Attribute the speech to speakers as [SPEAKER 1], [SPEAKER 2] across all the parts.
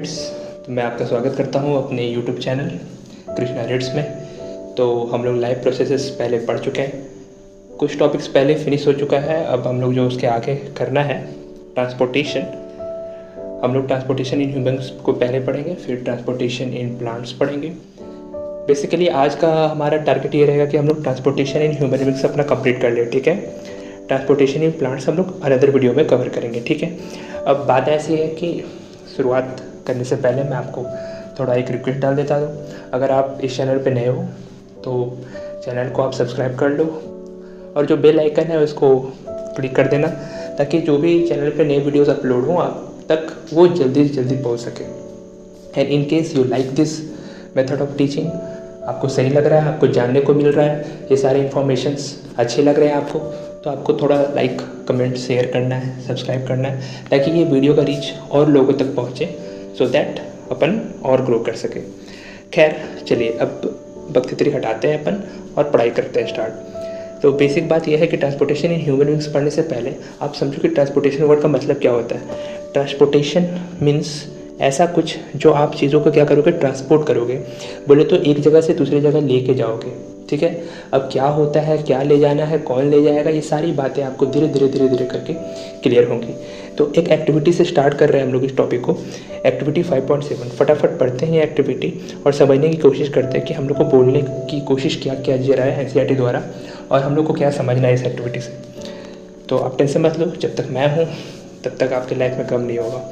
[SPEAKER 1] तो मैं आपका स्वागत करता हूं अपने YouTube चैनल कृष्णा रेड्स में। तो हम लोग लाइफ प्रोसेसेस पहले पढ़ चुके हैं, कुछ टॉपिक्स पहले फिनिश हो चुका है। अब हम लोग जो उसके आगे करना है ट्रांसपोर्टेशन, हम लोग ट्रांसपोर्टेशन इन ह्यूमन्स को पहले पढ़ेंगे, फिर ट्रांसपोर्टेशन इन प्लांट्स पढ़ेंगे। बेसिकली आज का हमारा टारगेट ये रहेगा कि हम लोग ट्रांसपोर्टेशन इन ह्यूमन बीइंग्स अपना कंप्लीट कर ले, ठीक है। ट्रांसपोर्टेशन इन प्लांट्स हम लोग अनदर वीडियो में कवर करेंगे, ठीक है। अब बात ऐसी है कि शुरुआत करने से पहले मैं आपको थोड़ा एक रिक्वेस्ट डाल देता हूँ। अगर आप इस चैनल पे नए हो तो चैनल को आप सब्सक्राइब कर लो और जो बेल आइकन है उसको क्लिक कर देना, ताकि जो भी चैनल पे नए वीडियोस अपलोड हों आप तक वो जल्दी से जल्दी पहुँच सके। And in case you like this method of teaching, आपको सही लग रहा है, आपको जानने को मिल रहा है, ये सारे इन्फॉर्मेशंस अच्छे लग रहे हैं आपको, तो आपको थोड़ा लाइक कमेंट शेयर करना है, सब्सक्राइब करना है, ताकि ये वीडियो का रीच और लोगों तक पहुँचे, सो दैट अपन और ग्रो कर सके। खैर चलिए, अब बख्तियारी हटाते हैं अपन और पढ़ाई करते हैं स्टार्ट। तो बेसिक बात यह है कि ट्रांसपोर्टेशन इन ह्यूमन बीइंग्स पढ़ने से पहले आप समझो कि ट्रांसपोर्टेशन वर्ड का मतलब क्या होता है। ट्रांसपोर्टेशन मीन्स ऐसा कुछ जो आप चीज़ों को क्या करोगे, ट्रांसपोर्ट करोगे। बोले तो एक जगह से दूसरी जगह लेके जाओगे, ठीक है। अब क्या होता है, क्या ले जाना है, कौन ले जाएगा, ये सारी बातें आपको धीरे धीरे करके क्लियर होंगी। तो एक एक्टिविटी से स्टार्ट कर रहे हैं हम लोग इस टॉपिक को। एक्टिविटी 5.7 फटाफट पढ़ते हैं ये एक्टिविटी और समझने की कोशिश करते हैं कि हम लोग को बोलने की कोशिश क्या किया जा रहा है एनसीईआरटी द्वारा और हम लोग को क्या समझना है इस एक्टिविटी से। तो आप टेंशन मत लो, जब तक मैं हूँ तब तक आपकी लाइफ में कम नहीं होगा,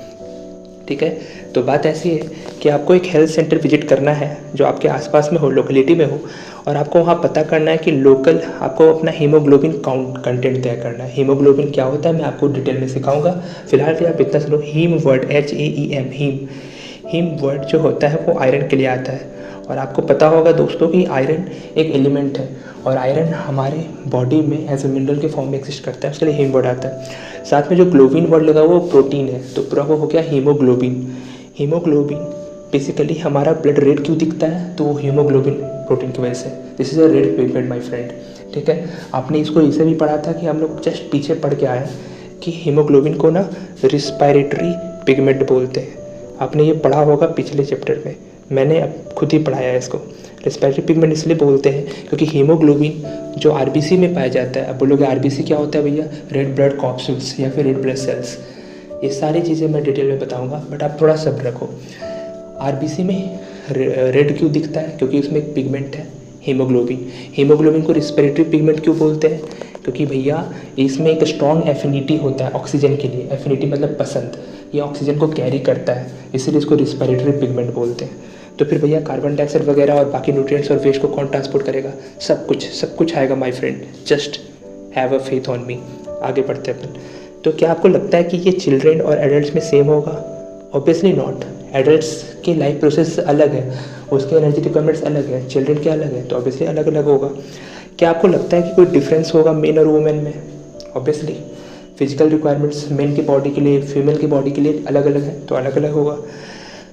[SPEAKER 1] ठीक है। तो बात ऐसी है कि आपको एक हेल्थ सेंटर विजिट करना है जो आपके आसपास में हो, लोकेलिटी में हो, और आपको वहाँ पता करना है कि लोकल आपको अपना हीमोग्लोबिन कंटेंट तय करना है। हीमोग्लोबिन क्या होता है मैं आपको डिटेल में सिखाऊंगा। फिलहाल के आप इतना सुनो, haem word HAEM, haem word जो होता है वो आयरन के लिए आता है। और आपको पता होगा दोस्तों कि आयरन एक एलिमेंट है और आयरन हमारे बॉडी में एज ए मिनरल के फॉर्म में एग्जिस्ट करता है, उसके लिए हीम वर्ड आता है। साथ में जो ग्लोबिन वर्ड लगा वो प्रोटीन है, तो पूरा वो हो गया हीमोग्लोबिन। हीमोग्लोबिन बेसिकली हमारा ब्लड रेड क्यों दिखता है, तो वो हीमोग्लोबिन प्रोटीन की वजह से। This is a red pigment my friend, ठीक है। आपने इसको इसे भी पढ़ा था कि हम लोग जस्ट पीछे पढ़ के आए कि हीमोग्लोबिन को ना रिस्पायरेटरी पिगमेंट बोलते हैं। आपने ये पढ़ा होगा पिछले चैप्टर में, मैंने अब खुद ही पढ़ाया है इसको। रिस्पायरेटरी पिगमेंट इसलिए बोलते हैं क्योंकि हीमोग्लोबिन जो आरबीसी में पाया जाता है। अब बोलोगे आरबीसी क्या होता है भैया, रेड ब्लड कॉप्सूल्स या फिर रेड ब्लड सेल्स, ये सारी चीज़ें मैं डिटेल में बताऊंगा, बट आप थोड़ा सब्र रखो। आरबीसी में रेड क्यों दिखता है, क्योंकि उसमें एक पिगमेंट है हीमोग्लोबिन। हीमोग्लोबिन को रिस्पिरेटरी पिगमेंट क्यों बोलते हैं, क्योंकि भैया इसमें एक स्ट्रॉन्ग एफिनिटी होता है ऑक्सीजन के लिए। एफिनिटी मतलब पसंद, ये ऑक्सीजन को कैरी करता है, इसीलिए इसको रिस्पिरेटरी पिगमेंट बोलते हैं। तो फिर भैया कार्बन डाइऑक्साइड वगैरह और बाकी न्यूट्रिएंट्स और वेस्ट को कौन ट्रांसपोर्ट करेगा, सब कुछ आएगा my friend, just have a faith on me. आगे बढ़ते हैं अपन। तो क्या आपको लगता है कि ये चिल्ड्रेन और एडल्ट्स में सेम होगा? Obviously not. एडल्ट्स की लाइफ प्रोसेस अलग है, उसके एनर्जी रिक्वायरमेंट्स अलग है, चिल्ड्रेन के अलग है, तो ऑब्वियसली अलग अलग होगा। क्या आपको लगता है कि कोई डिफरेंस होगा मेन और वुमेन में? ऑब्वियसली फिजिकल रिक्वायरमेंट्स मेन की बॉडी के लिए, फीमेल की बॉडी के लिए अलग अलग है, तो अलग अलग होगा।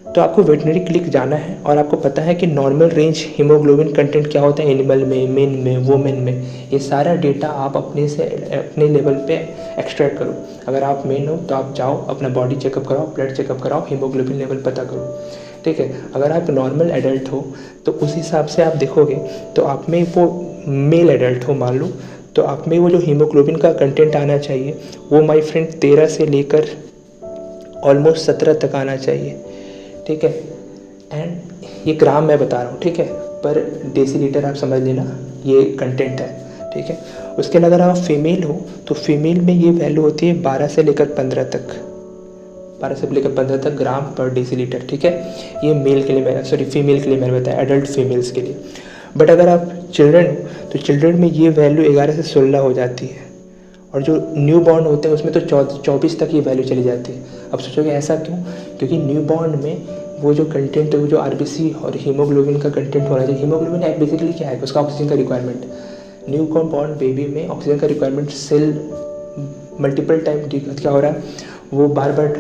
[SPEAKER 1] तो आपको वेटनरी क्लिनिक जाना है और आपको पता है कि नॉर्मल रेंज हीमोग्लोबिन कंटेंट क्या होता है एनिमल में, मेन में, वुमेन में। ये सारा डेटा आप अपने लेवल पे एक्सट्रैक्ट करो। अगर आप मेन हो तो आप जाओ अपना बॉडी चेकअप कराओ, ब्लड चेकअप कराओ, हीमोग्लोबिन लेवल पता करो, ठीक है। अगर आप नॉर्मल एडल्ट हो तो उस हिसाब से आप देखोगे, तो आप में वो मेल एडल्ट हो मान लो, तो आप में वो जो हीमोग्लोबिन का कंटेंट आना चाहिए वो माय फ्रेंड 13 से लेकर ऑलमोस्ट 17 तक आना चाहिए, ठीक है। एंड ये ग्राम मैं बता रहा हूँ, ठीक है, पर डेसीलीटर आप समझ लेना ये कंटेंट है, ठीक है। उसके अलावा अगर आप फीमेल हो तो फीमेल में ये वैल्यू होती है 12 से लेकर 15 तक, 12 से लेकर 15 तक ग्राम पर डेसीलीटर, ठीक है। ये मेल के लिए फीमेल के लिए मैंने बताया, एडल्ट फीमेल्स के लिए। बट अगर आप चिल्ड्रन हो तो चिल्ड्रन में ये वैल्यू 11 से 16 हो जाती है, और जो न्यू बॉर्न होते हैं उसमें तो 24 तक ये वैल्यू चली जाती है। अब सोचोगे ऐसा क्यों, क्योंकि न्यू बॉर्न में वो जो कंटेंट है, वो जो आरबीसी और हीमोग्लोबिन का कंटेंट होना चाहिए। हीमोग्लोबिन बेसिकली क्या है, उसका ऑक्सीजन का रिक्वायरमेंट। न्यू बॉर्न बेबी में ऑक्सीजन का रिक्वायरमेंट सेल मल्टीपल टाइम क्या हो रहा है, वो बार बार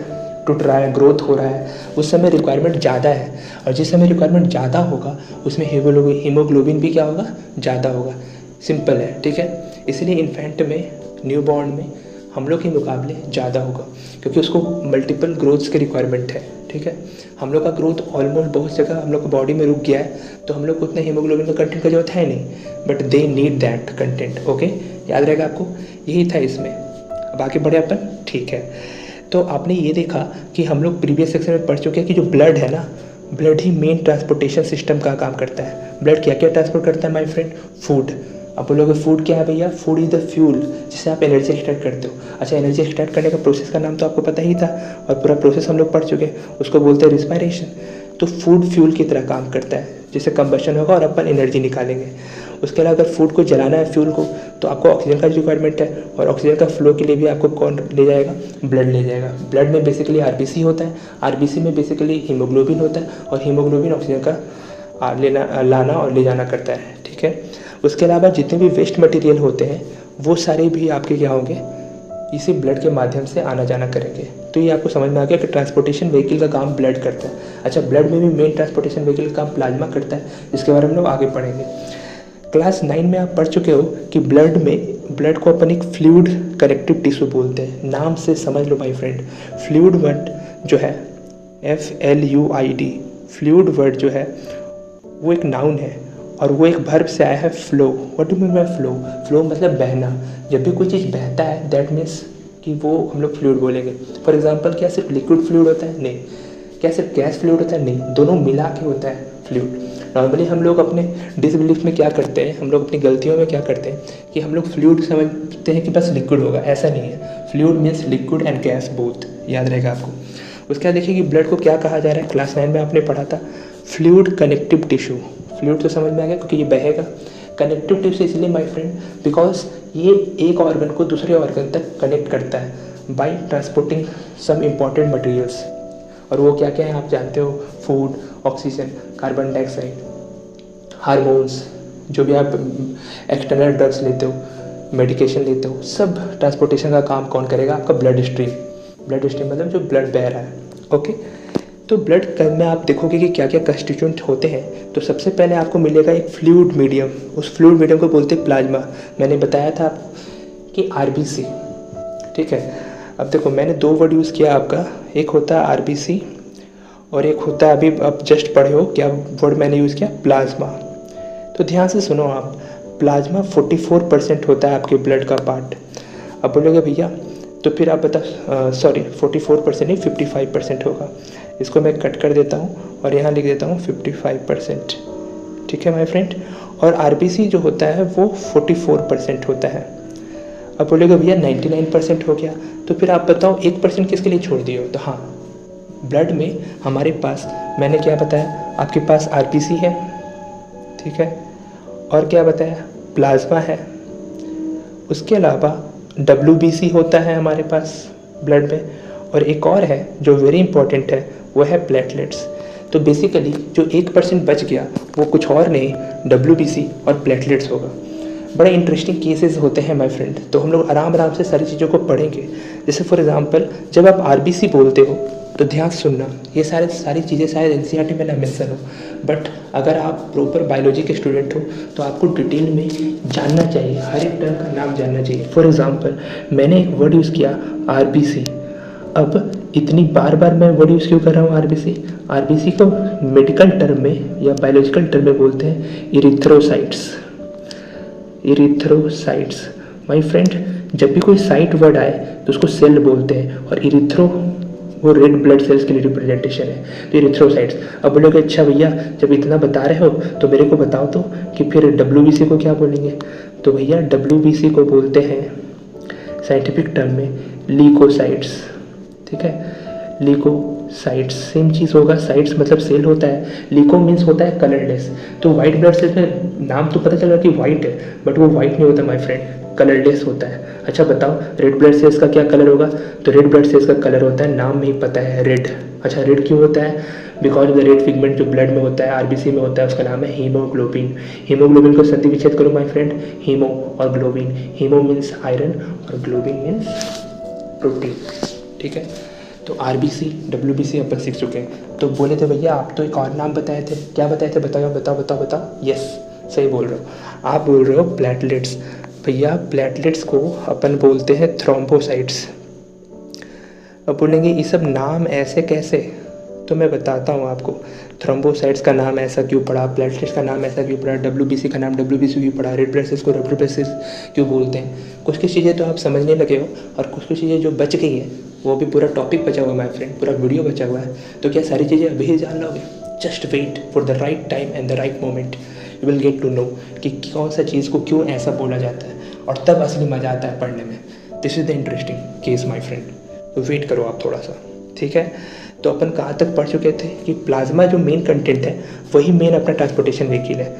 [SPEAKER 1] टूट रहा है, ग्रोथ हो रहा है, उस समय रिक्वायरमेंट ज़्यादा है। और जिस समय रिक्वायरमेंट ज़्यादा होगा उसमें हीमोग्लोबिन भी क्या होगा, ज़्यादा होगा। सिंपल है, ठीक है। इसलिए इन्फेंट में, न्यू बॉर्न में हम लोग के मुकाबले ज़्यादा होगा, क्योंकि उसको मल्टीपल ग्रोथ्स की रिक्वायरमेंट है, ठीक है। ठीक है। हम लोग का ग्रोथ ऑलमोस्ट बहुत जगह हम लोग का बॉडी में रुक गया है, तो हम लोग को उतना हीमोग्लोबिन का कंटेंट का जरूरत है नहीं, but they need that content. Okay, याद रहेगा आपको, यही था इसमें। अब आगे बढ़े अपन, ठीक है। तो आपने ये देखा कि हम लोग प्रीवियस सेक्शन में पढ़ चुके हैं कि जो ब्लड है ना, ब्लड ही मेन ट्रांसपोर्टेशन सिस्टम का काम करता है। ब्लड क्या क्या ट्रांसपोर्ट करता है माय फ्रेंड? फूड। आप बोलोगे फूड क्या है भैया? फूड इज़ द फ्यूल जिससे आप एनर्जी एक्सट्रैक्ट करते हो। अच्छा, एनर्जी एक्सट्रैक्ट करने का प्रोसेस का नाम तो आपको पता ही था, और पूरा प्रोसेस हम लोग पढ़ चुके हैं, उसको बोलते हैं रिस्पायरेशन। तो फूड फ्यूल की तरह काम करता है, जिससे कंबशन होगा और अपन एनर्जी निकालेंगे। उसके अलावा अगर फूड को जलाना है, फ्यूल को, तो आपको ऑक्सीजन का रिक्वायरमेंट है, और ऑक्सीजन का फ्लो के लिए भी आपको कौन ले जाएगा? ब्लड ले जाएगा। ब्लड में बेसिकली आरबीसी होता है, आरबीसी में बेसिकली हीमोग्लोबिन होता है, और हीमोग्लोबिन ऑक्सीजन का लाना और ले जाना करता है, ठीक है। उसके अलावा जितने भी वेस्ट मटेरियल होते हैं वो सारे भी आपके क्या होंगे? इसी ब्लड के माध्यम से आना जाना करेंगे। तो ये आपको समझ में आ गया कि ट्रांसपोर्टेशन व्हीकल का काम ब्लड करता है। अच्छा, ब्लड में भी मेन ट्रांसपोर्टेशन व्हीकल का काम प्लाज्मा करता है, जिसके बारे में हम लोग आगे पढ़ेंगे। क्लास 9 में आप पढ़ चुके हो कि ब्लड को अपन एक फ्लूइड कनेक्टिव टिश्यू बोलते हैं। नाम से समझ लो माय फ्रेंड, फ्लूइड वर्ड जो है FLUID, फ्लूइड वर्ड जो है वो एक नाउन है, और वो एक वर्ब से आया है flow. What do mean by flow? Flow मतलब बहना। जब भी कोई चीज़ बहता है दैट मीन्स कि वो हम लोग फ्लूइड बोलेंगे। फॉर एग्जांपल, क्या सिर्फ लिक्विड फ्लूइड होता है? नहीं। क्या सिर्फ गैस फ्लूइड होता है? नहीं, दोनों मिला के होता है फ्लूइड। नॉर्मली हम लोग अपने डिसबिलीफ में क्या करते हैं, हम लोग अपनी गलतियों में क्या करते हैं कि हम लोग फ्लूइड समझते हैं कि बस लिक्विड होगा। ऐसा नहीं है, fluid means liquid and gas both, याद रहेगा आपको। उसके बाद देखिए कि ब्लड को क्या कहा जा रहा है। क्लास 9 में आपने पढ़ा था फ्लूइड कनेक्टिव टिश्यू। फ्लूइड तो समझ में आ गया क्योंकि ये बहेगा। कनेक्टिव टिश्यू इसलिए माय फ्रेंड बिकॉज ये एक ऑर्गन को दूसरे ऑर्गन तक कनेक्ट करता है by transporting some important materials. और वो क्या क्या है आप जानते हो? Food, oxygen, carbon dioxide, hormones, जो भी आप एक्सटर्नल ड्रग्स लेते हो, मेडिकेशन लेते हो, सब ट्रांसपोर्टेशन का काम कौन करेगा? आपका ब्लड स्ट्रीम। ब्लड स्ट्रीम मतलब जो ब्लड बह रहा है। ओके, तो ब्लड में आप देखोगे कि क्या क्या कंस्टिट्यूएंट होते हैं। तो सबसे पहले आपको मिलेगा एक फ्लूइड मीडियम। उस फ्लूइड मीडियम को बोलते हैं प्लाज्मा। मैंने बताया था आपको कि आरबीसी, ठीक है। अब देखो, मैंने 2 वर्ड यूज़ किया आपका, एक होता है आरबीसी और एक होता है, अभी आप जस्ट पढ़े हो क्या वर्ड मैंने यूज़ किया? प्लाज्मा। तो ध्यान से सुनो आप, प्लाज्मा 44% होता है आपके ब्लड का पार्ट। अब बोलोगे भैया तो फिर आप बता, सॉरी 44% नहीं 55% होगा। इसको मैं कट कर देता हूँ और यहाँ लिख देता हूँ 55%, ठीक है माय फ्रेंड। और आरबीसी जो होता है वो 44% होता है। अब बोलेगा भैया 99% हो गया, तो फिर आप बताओ 1% किसके लिए छोड़ दिए हो? तो हाँ, ब्लड में हमारे पास, मैंने क्या बताया, आपके पास आरबीसी है, ठीक है, और क्या बताया? प्लाज्मा है। उसके अलावा WBC होता है हमारे पास ब्लड में, और एक और है जो वेरी इंपॉर्टेंट है, वो है प्लेटलेट्स। तो बेसिकली जो 1% बच गया वो कुछ और नहीं, WBC और प्लेटलेट्स होगा। बड़े इंटरेस्टिंग केसेस होते हैं माय फ्रेंड, तो हम लोग आराम आराम से सारी चीज़ों को पढ़ेंगे। जैसे फॉर एग्जांपल, जब आप आरबीसी बोलते हो तो ध्यान सुनना, ये सारी चीज़ें शायद एनसीईआरटी में ना मेंशन हो, बट अगर आप प्रॉपर बायोलॉजी के स्टूडेंट हो तो आपको डिटेल में जानना चाहिए, हर एक टर्म का नाम जानना चाहिए। फॉर एग्जांपल, मैंने एक वर्ड यूज़ किया आरबीसी। अब इतनी बार बार मैं वर्ड यूज़ क्यों कर रहा हूँ आरबीसी? आरबीसी को मेडिकल टर्म में या बायोलॉजिकल टर्म में बोलते हैं इरिथ्रोसाइट्स। इरिथ्रोसाइट्स माय फ्रेंड, जब भी कोई साइट वर्ड आए तो उसको सेल बोलते हैं, और इरिथ्रो वो रेड ब्लड सेल्स के लिए रिप्रेजेंटेशन है, तो इरिथ्रोसाइट्स। अब बोलोगे अच्छा भैया जब इतना बता रहे हो तो मेरे को बताओ तो कि फिर WBC को क्या बोलेंगे? तो भैया WBC को बोलते हैं साइंटिफिक टर्म में लीकोसाइट्स, ठीक है, लीकोसाइट्स। सेम चीज़ होगा, साइट्स मतलब सेल होता है, लीको मीन्स होता है कलरलेस। तो वाइट ब्लड सेल्स में नाम तो पता चल रहा है कि वाइट है, बट वो वाइट नहीं होता माय फ्रेंड, कलरलेस होता है। अच्छा बताओ रेड ब्लड सेल्स का क्या कलर होगा? तो रेड ब्लड सेल्स का कलर होता है, नाम में ही पता है, रेड। अच्छा, रेड क्यों होता है? Because of the red pigment जो ब्लड में होता है, आरबीसी में होता है, उसका नाम है हीमोग्लोबिन। हीमोग्लोबिन को संधि विच्छेद करो माय फ्रेंड, हीमो और ग्लोबिन। हीमो मीन्स आयरन और ग्लोबिन मीन्स प्रोटीन, ठीक है। तो आरबीसी WBC अपन सीख चुके हैं। तो बोले थे भैया आप तो एक और नाम बताए थे, क्या बताए थे? बताओ बताओ बताओ बताओ। यस, सही बोल रहे हो, आप बोल रहे हो प्लेटलेट्स। भैया प्लेटलेट्स को अपन बोलते हैं थ्रोम्बोसाइट्स। अब बोलेंगे ये सब नाम ऐसे कैसे? तो मैं बताता हूँ आपको। थ्रोम्बोसाइट्स का नाम ऐसा क्यों पड़ा, प्लेटलेट्स का नाम ऐसा क्यों पड़ा, WBC का नाम WBC क्यों पड़ा, रेड ब्लड सेल्स को रेड ब्लड सेल्स क्यों बोलते हैं। कुछ कुछ चीज़ें तो आप समझने लगे हो, और कुछ कुछ चीज़ें जो बच गई हैं वो भी पूरा टॉपिक बचा हुआ है माय फ्रेंड, पूरा वीडियो बचा हुआ है। तो क्या सारी चीज़ें अभी ही जान लोगे? Just wait for the right time and the right moment, you will get to know कि कौन सा चीज़ को क्यों ऐसा बोला जाता है, और तब असली मज़ा आता है पढ़ने में। This is the interesting case my friend. तो वेट करो आप थोड़ा सा, ठीक है। तो अपन कहाँ तक पढ़ चुके थे कि प्लाज्मा जो मेन कंटेंट है वही मेन अपना ट्रांसपोर्टेशन व्हीकल है।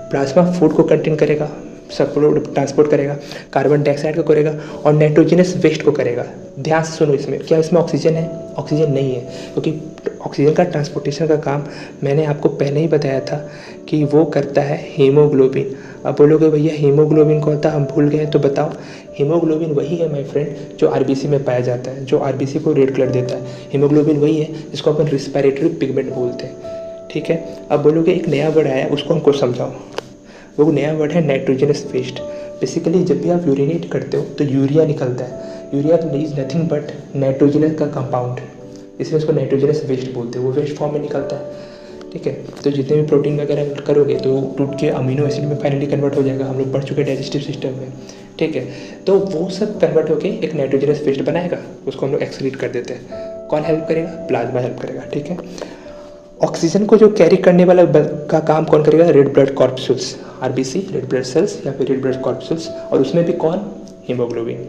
[SPEAKER 1] प्लाज्मा फूड को कंटेन करेगा, सब ट्रांसपोर्ट करेगा, कार्बन डाइऑक्साइड को करेगा और नाइट्रोजनस वेस्ट को करेगा। ध्यान से सुनो, इसमें क्या इसमें ऑक्सीजन है? ऑक्सीजन नहीं है, क्योंकि ऑक्सीजन का ट्रांसपोर्टेशन का काम मैंने आपको पहले ही बताया था कि वो करता है हीमोग्लोबिन। अब बोलोगे भैया हीमोग्लोबिन कौन था, हम भूल गए। तो बताओ, हीमोग्लोबिन वही है माय फ्रेंड जो आरबीसी में पाया जाता है, जो आरबीसी को रेड कलर देता है। हीमोग्लोबिन वही है जिसको अपन रिस्पिरेटरी पिगमेंट बोलते हैं, ठीक है। अब बोलोगे एक नया वर्ड आया, उसको हमको समझाओ। वो नया वर्ड है नाइट्रोजनस वेस्ट। बेसिकली जब भी आप यूरिनेट करते हो तो यूरिया निकलता है। यूरिया तो इज नथिंग बट नाइट्रोजनस का कंपाउंड, इसलिए उसको नाइट्रोजनस वेस्ट बोलते हैं। वो वेस्ट फॉर्म में निकलता है, ठीक है। तो जितने भी प्रोटीन वगैरह करोगे तो टूट के अमीनो एसिड में फाइनली कन्वर्ट हो जाएगा। हम लोग पढ़ चुके डाइजेस्टिव सिस्टम में, ठीक है। तो वो सब कन्वर्ट होके एक नाइट्रोजनस वेस्ट बनाएगा, उसको हम लोग एक्सक्रीट कर देते हैं। कौन हेल्प करेगा? प्लाज्मा हेल्प करेगा, ठीक है। ऑक्सीजन को जो कैरी करने वाला का काम कौन करेगा? Red blood corpuscles, RBC, red blood cells या फिर रेड ब्लड कॉर्पसूल्स, और उसमें भी कौन? हीमोग्लोबिन।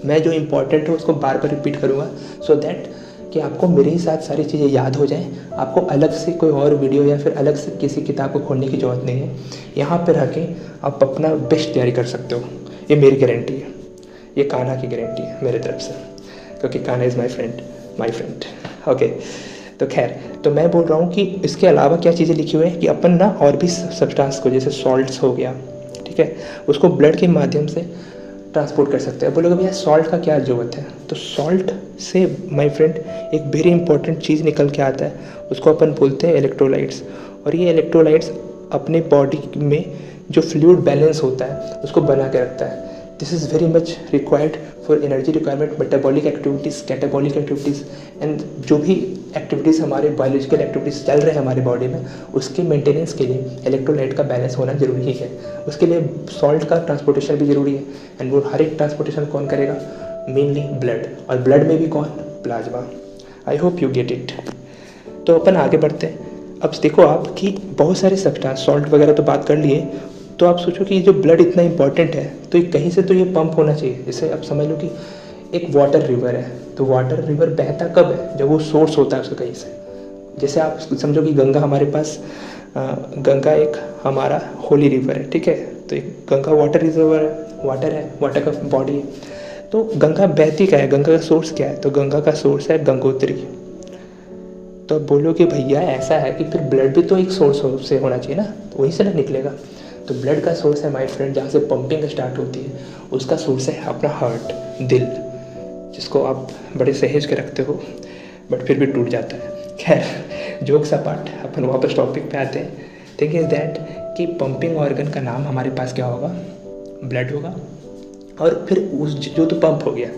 [SPEAKER 1] मैं जो इंपॉर्टेंट है उसको बार बार रिपीट करूँगा सो दैट कि आपको मेरे ही साथ सारी चीज़ें याद हो जाएं। आपको अलग से कोई और वीडियो या फिर अलग से किसी किताब को खोलने की ज़रूरत नहीं है। यहाँ पर रह के आप अपना बेस्ट तैयारी कर सकते हो, ये मेरी गारंटी है, ये कान्हा की गारंटी है मेरे तरफ से, क्योंकि Kanha is my friend, okay. तो खैर, तो मैं बोल रहा हूँ कि इसके अलावा क्या चीज़ें लिखी हुई है कि अपन ना और भी सब्सटेंस को, जैसे सॉल्ट्स हो गया, ठीक है, उसको ब्लड के माध्यम से ट्रांसपोर्ट कर सकते हैं। बोलोगे भैया सॉल्ट का क्या ज़रूरत है? तो सॉल्ट से माय फ्रेंड एक वेरी इंपॉर्टेंट चीज़ निकल के आता है, उसको अपन बोलते हैं इलेक्ट्रोलाइट्स। और ये इलेक्ट्रोलाइट्स अपने बॉडी में जो फ्लूइड बैलेंस होता है उसको बना के रखता है। This is very much required for energy requirement, metabolic activities, catabolic activities and जो भी एक्टिविटीज़ हमारे बायोलॉजिकल एक्टिविटीज़ चल रहे हैं हमारे बॉडी में, उसके मेंटेनेंस के लिए इलेक्ट्रोलाइट का बैलेंस होना ज़रूरी ही है। उसके लिए सॉल्ट का ट्रांसपोर्टेशन भी ज़रूरी है, एंड वो हर एक ट्रांसपोर्टेशन कौन करेगा? मेनली ब्लड, और ब्लड में भी कौन? Plasma. I hope you get it. तो अपन आगे बढ़ते हैं। अब देखो आप कि बहुत सारे सब्सटेंस, सॉल्ट वगैरह तो बात कर लिए, तो आप सोचो कि जो ब्लड इतना इंपॉर्टेंट है तो कहीं से तो ये पंप होना चाहिए। जैसे आप समझ लो कि एक वाटर रिवर है, तो वाटर रिवर बहता कब है? जब वो सोर्स होता है उसका कहीं से। जैसे आप समझो कि गंगा हमारे पास, गंगा एक हमारा होली रिवर है, ठीक है। तो एक गंगा वाटर रिजर्वर है, वाटर का बॉडी है। तो गंगा बहती क्या है? गंगा का सोर्स क्या है? तो गंगा का सोर्स है गंगोत्री। तो अब बोलो कि भैया ऐसा है कि फिर ब्लड भी तो एक सोर्स से होना चाहिए ना, तो वहीं से ना निकलेगा। तो ब्लड का सोर्स है माय फ्रेंड, जहाँ से पंपिंग स्टार्ट होती है, उसका सोर्स है अपना हार्ट, दिल, जिसको आप बड़े सहेज के रखते हो बट फिर भी टूट जाता है। खैर, जोक्स अपार्ट, अपन वापस टॉपिक पे आते हैं। थिंक इज़ दैट कि पंपिंग ऑर्गन का नाम हमारे पास क्या होगा? ब्लड होगा। और फिर उस जो तो पंप हो गया,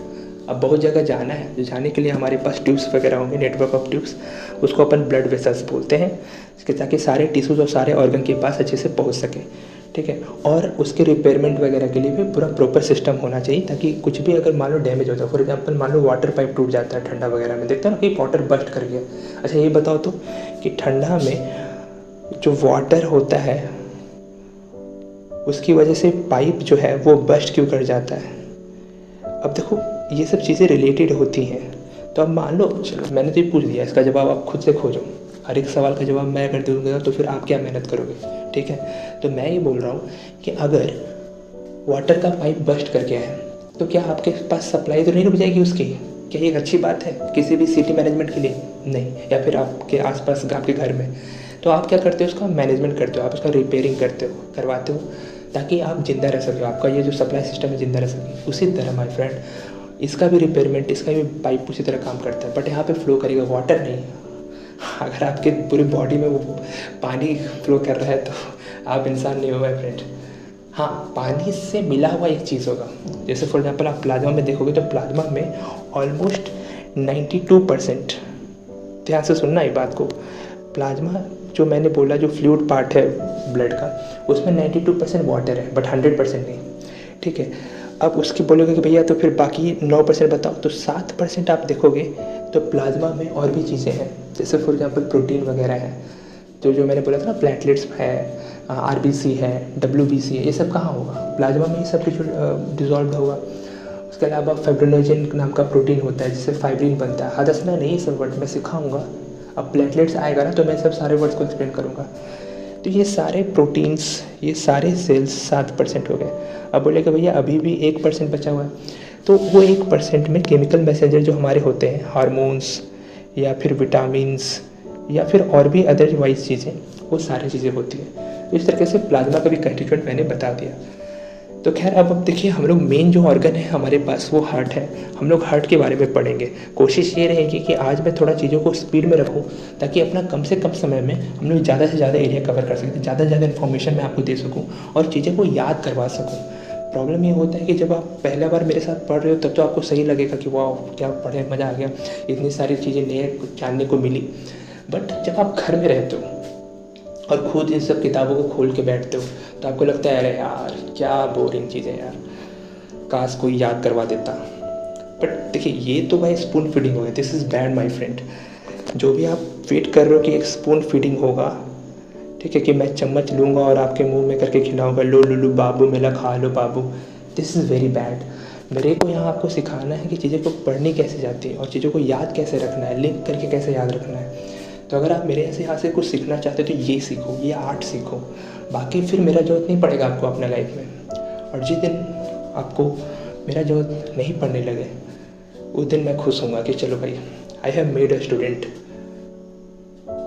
[SPEAKER 1] अब बहुत जगह जाना है, जो जाने के लिए हमारे पास ट्यूब्स वगैरह होंगे, नेटवर्क ऑफ ट्यूब्स, उसको अपन ब्लड वेसल्स बोलते हैं, ताकि सारे टिश्यूज़ और सारे ऑर्गन के पास अच्छे से पहुंच सके, ठीक है। और उसके रिपेयरमेंट वगैरह के लिए भी पूरा प्रॉपर सिस्टम होना चाहिए, ताकि कुछ भी अगर मान लो डैमेज होता है, फॉर एग्जांपल मान लो वाटर पाइप टूट जाता है ठंडा वगैरह में, देखते हैं ना कि वाटर बस्ट कर गया। अच्छा ये बताओ तो कि ठंडा में जो वाटर होता है उसकी वजह से पाइप जो है वो बस्ट क्यों कर जाता है? अब देखो ये सब चीज़ें रिलेटेड होती हैं। तो अब मान लो, चलो मैंने तो ये पूछ दिया, इसका जवाब आप खुद से खोजो। हर एक सवाल का जवाब मैं अगर दूंगा तो फिर आप क्या मेहनत करोगे, ठीक है। तो मैं ये बोल रहा हूँ कि अगर वाटर का पाइप बस्ट कर गया है तो क्या आपके पास सप्लाई तो नहीं रुक जाएगी उसकी? क्या ये एक अच्छी बात है किसी भी सिटी मैनेजमेंट के लिए? नहीं। या फिर आपके आसपास आपके घर में, तो आप क्या करते हो? उसका मैनेजमेंट करते हो, आप उसका रिपेयरिंग करते हो, करवाते हो, ताकि आप जिंदा रह सके, आपका ये जो सप्लाई सिस्टम है जिंदा रह सके। उसी तरह माय फ्रेंड, इसका भी रिपेयरमेंट, इसका भी पाइप उसी तरह काम करता है, बट यहाँ पे फ्लो करेगा वाटर नहीं। अगर आपके पूरी बॉडी में वो पानी फ्लो कर रहा है तो आप इंसान नहीं हो माय फ्रेंड। हाँ, पानी से मिला हुआ एक चीज़ होगा। जैसे फॉर एग्जांपल आप प्लाज्मा में देखोगे तो प्लाज्मा में ऑलमोस्ट 92%, ध्यान से सुनना ये बात को। प्लाज्मा जो मैंने बोला, जो फ्लूइड पार्ट है ब्लड का, उसमें 92% वाटर है, बट 100% नहीं, ठीक है। अब उसकी बोलोगे कि भैया तो फिर बाकी 9% बताओ, तो 7% आप देखोगे तो प्लाज्मा में और भी चीज़ें हैं, जैसे फॉर एग्जांपल प्रोटीन वगैरह है, जो मैंने बोला था ना, प्लेटलेट्स है, आरबीसी है, डब्ल्यूबीसी है, ये सब कहाँ होगा? प्लाज्मा में ये सब डिजॉल्व होगा। उसके अलावा फाइब्रिनोजन नाम का प्रोटीन होता है जिससे फाइब्रिन बनता है। हदसना नहीं, सब वर्ड मैं सिखाऊंगा। अब प्लेटलेट्स आएगा ना तो मैं सब सारे वर्ड्स को एक्सप्लेन करूँगा। तो ये सारे प्रोटीन्स, ये सारे सेल्स 7% हो गए। अब बोले कि भैया अभी भी 1% बचा हुआ है, तो वो 1% में केमिकल मैसेंजर जो हमारे होते हैं, हार्मोन्स या फिर विटामिन्स या फिर और भी अदरवाइज चीज़ें, वो सारी चीज़ें होती हैं। तो इस तरीके से प्लाज्मा का भी कंस्टिट्यूएंट मैंने बता दिया। तो खैर अब देखिए, हम लोग मेन जो ऑर्गन है हमारे पास वो हार्ट है। हम लोग हार्ट के बारे में पढ़ेंगे। कोशिश ये रहेगी कि आज मैं थोड़ा चीज़ों को स्पीड में रखूँ, ताकि अपना कम से कम समय में हम लोग ज़्यादा से ज़्यादा एरिया कवर कर सकें, ज़्यादा से ज़्यादा इन्फॉर्मेशन मैं आपको दे सकूँ और चीज़ों को याद करवा सकूँ। प्रॉब्लम ये होता है कि जब आप पहला बार मेरे साथ पढ़ रहे हो तब तो आपको सही लगेगा कि वाह क्या पढ़े, मज़ा आ गया, इतनी सारी चीज़ें नए जानने को मिली। बट जब आप घर में रहते हो और खुद इन सब किताबों को खोल के बैठते हो तो आपको लगता है अरे यार क्या बोरिंग चीज़ें यार, काश कोई याद करवा देता। बट देखिए, ये तो भाई स्पून फीडिंग हो गया। This is bad my friend. जो भी आप वेट कर रहे हो कि एक स्पून फीडिंग होगा, ठीक है, कि मैं चम्मच लूँगा और आपके मुंह में करके खिलाऊंगा, लो लुलू बाबू मेला खा लो बाबू, दिस इज़ वेरी बैड। मेरे को यहाँ आपको सिखाना है कि चीज़ें को पढ़नी कैसे जाती है और चीज़ों को याद कैसे रखना है, लिंक करके कैसे याद रखना है। तो अगर आप मेरे यहाँ से कुछ सीखना चाहते हो तो ये सीखो, ये आर्ट सीखो। बाकी फिर मेरा जरूरत नहीं पड़ेगा आपको अपने लाइफ में। और जिस दिन आपको मेरा जरूरत नहीं पड़ने लगे उस दिन मैं खुश हूँगा कि चलो भाई I have made a student.